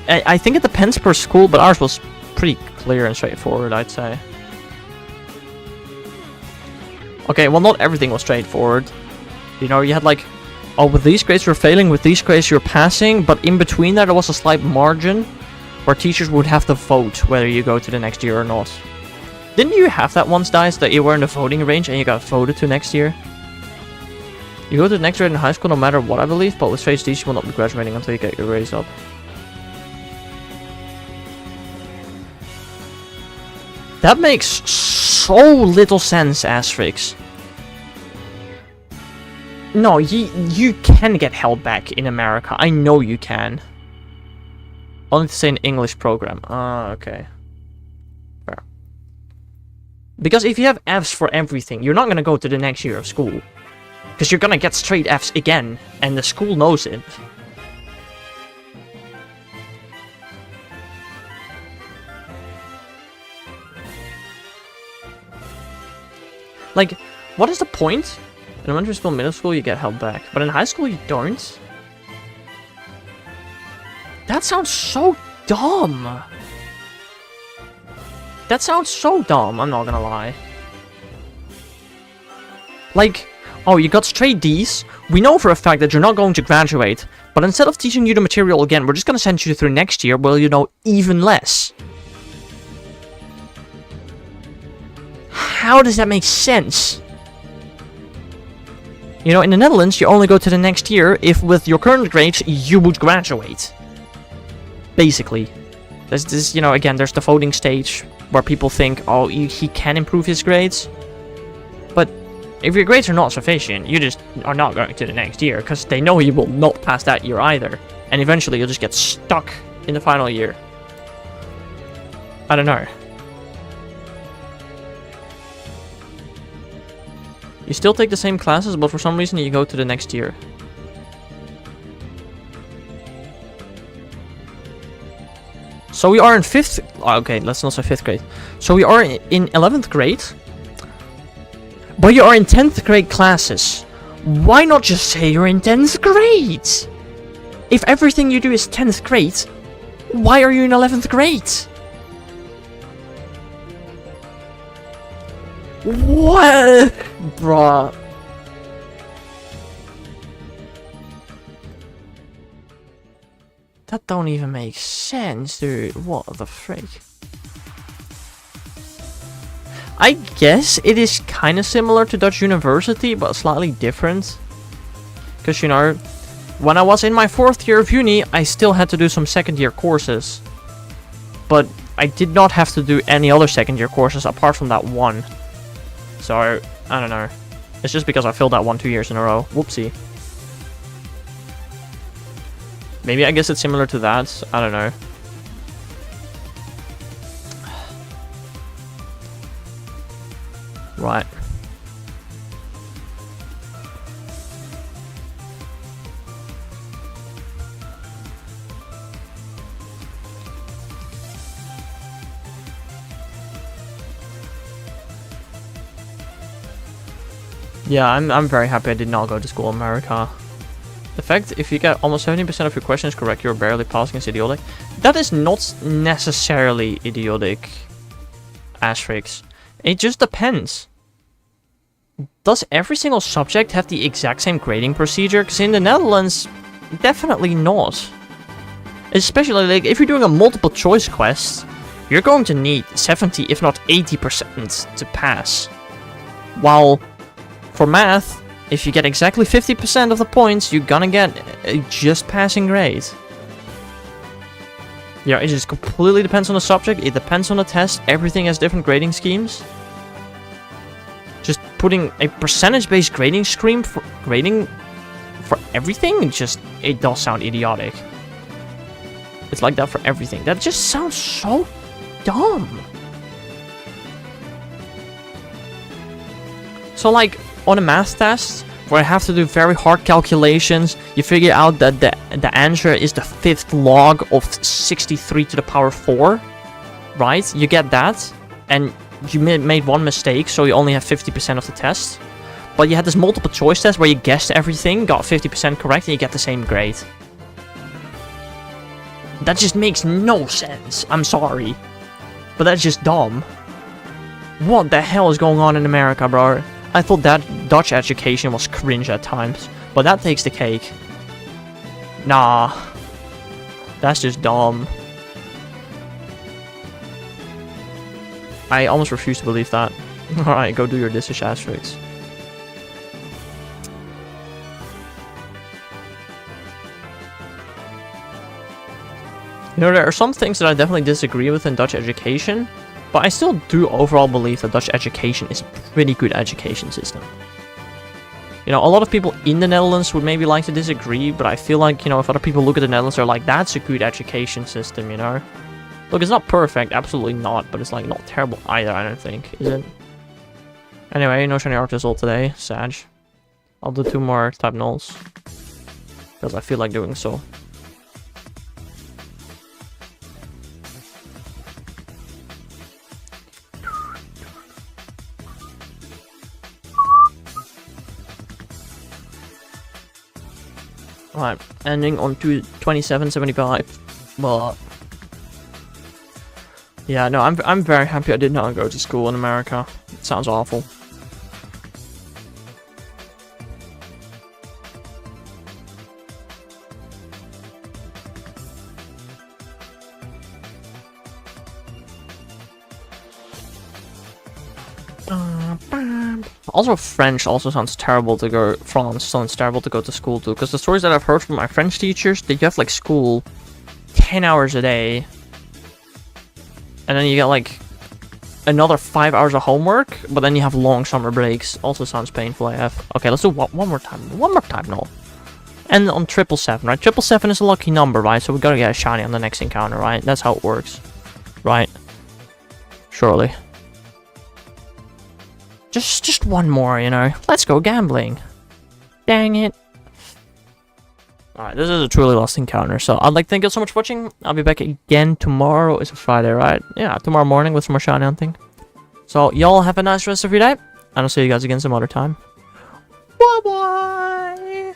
I think it depends per school, but ours was pretty clear and straightforward, I'd say. Okay, well, not everything was straightforward. You know, you had like, oh, with these grades you're failing, with these grades you're passing, but in between there was a slight margin where teachers would have to vote whether you go to the next year or not. Didn't you have that once, Dice, that you were in the voting range and you got voted to next year? You go to the next grade in high school no matter what, I believe, but with straight D's you will not be graduating until you get your grades up. That makes so little sense, asterisks. No, you can get held back in America. I know you can. Only to say an English program. Ah, okay. Fair. Because if you have F's for everything, you're not going to go to the next year of school. Because you're going to get straight F's again, and the school knows it. Like, what is the point? In elementary school, middle school, you get held back. But in high school, you don't? That sounds so dumb. That sounds so dumb, I'm not gonna lie. Like, oh, you got straight D's. We know for a fact that you're not going to graduate. But instead of teaching you the material again, we're just gonna send you through next year where you know even less. How does that make sense? You know, in the Netherlands, you only go to the next year if with your current grades, you would graduate. Basically. There's this, you know, again, there's the voting stage where people think, oh, he can improve his grades. But if your grades are not sufficient, you just are not going to the next year because they know you will not pass that year either. And eventually you'll just get stuck in the final year. I don't know. You still take the same classes, but for some reason you go to the next year. So we are in 5th... Okay, let's not say 5th grade. So we are in 11th grade. But you are in 10th grade classes. Why not just say you're in 10th grade? If everything you do is 10th grade, why are you in 11th grade? What? Bruh. That don't even make sense, dude. What the frick? I guess it is kind of similar to Dutch University, but slightly different. Because, you know, when I was in my 4th year of uni, I still had to do some 2nd year courses. But I did not have to do any other 2nd year courses apart from that one. So, I don't know. It's just because I failed that one 2 years in a row. Whoopsie. Maybe I guess it's similar to that. I don't know. Right. Yeah, I'm very happy I did not go to school in America. The fact if you get almost 70% of your questions correct, you're barely passing is idiotic. That is not necessarily idiotic, asterisks. It just depends. Does every single subject have the exact same grading procedure? Because in the Netherlands, definitely not. Especially like if you're doing a multiple choice quest, you're going to need 70 if not 80% to pass. While for math, if you get exactly 50% of the points, you're gonna get a just passing grade. Yeah, it just completely depends on the subject, it depends on the test, everything has different grading schemes. Just putting a percentage-based grading scheme for grading for everything, it does sound idiotic. It's like that for everything. That just sounds so dumb. So like, on a math test, where I have to do very hard calculations, you figure out that the answer is the 5th log of 63 to the power 4, right? You get that, and you made one mistake, so you only have 50% of the test. But you had this multiple choice test where you guessed everything, got 50% correct, and you get the same grade. That just makes no sense. I'm sorry. But that's just dumb. What the hell is going on in America, bro? I thought that Dutch education was cringe at times, but that takes the cake. Nah. That's just dumb. I almost refuse to believe that. Alright, go do your dishes, asterisks. You know, there are some things that I definitely disagree with in Dutch education, but I still do overall believe that Dutch education is a pretty good education system. You know, a lot of people in the Netherlands would maybe like to disagree, but I feel like, you know, if other people look at the Netherlands, they're like, that's a good education system, you know? Look, it's not perfect, absolutely not, but it's like not terrible either, I don't think, is it? Anyway, no shiny Arctozolt today, Sag. I'll do 2 more type nulls, because I feel like doing so. Right, ending on 27.75. Well, yeah, no, I'm very happy I did not go to school in America. It sounds awful. Also, French also sounds terrible to go. France sounds terrible to go to school to, because the stories that I've heard from my French teachers, that you have like school 10 hours a day, and then you get like another 5 hours of homework, but then you have long summer breaks. Also sounds painful AF. Okay, let's do one more time. One more time, no. And on 777, right? 777 is a lucky number, right? So we gotta get a shiny on the next encounter, right? That's how it works, right? Surely. Just one more, you know. Let's go gambling. Dang it. Alright, this is a truly lost encounter. So I'd like to thank you so much for watching. I'll be back again tomorrow. It's a Friday, right? Yeah, tomorrow morning with some more shiny hunting. So y'all have a nice rest of your day. And I'll see you guys again some other time. Bye bye.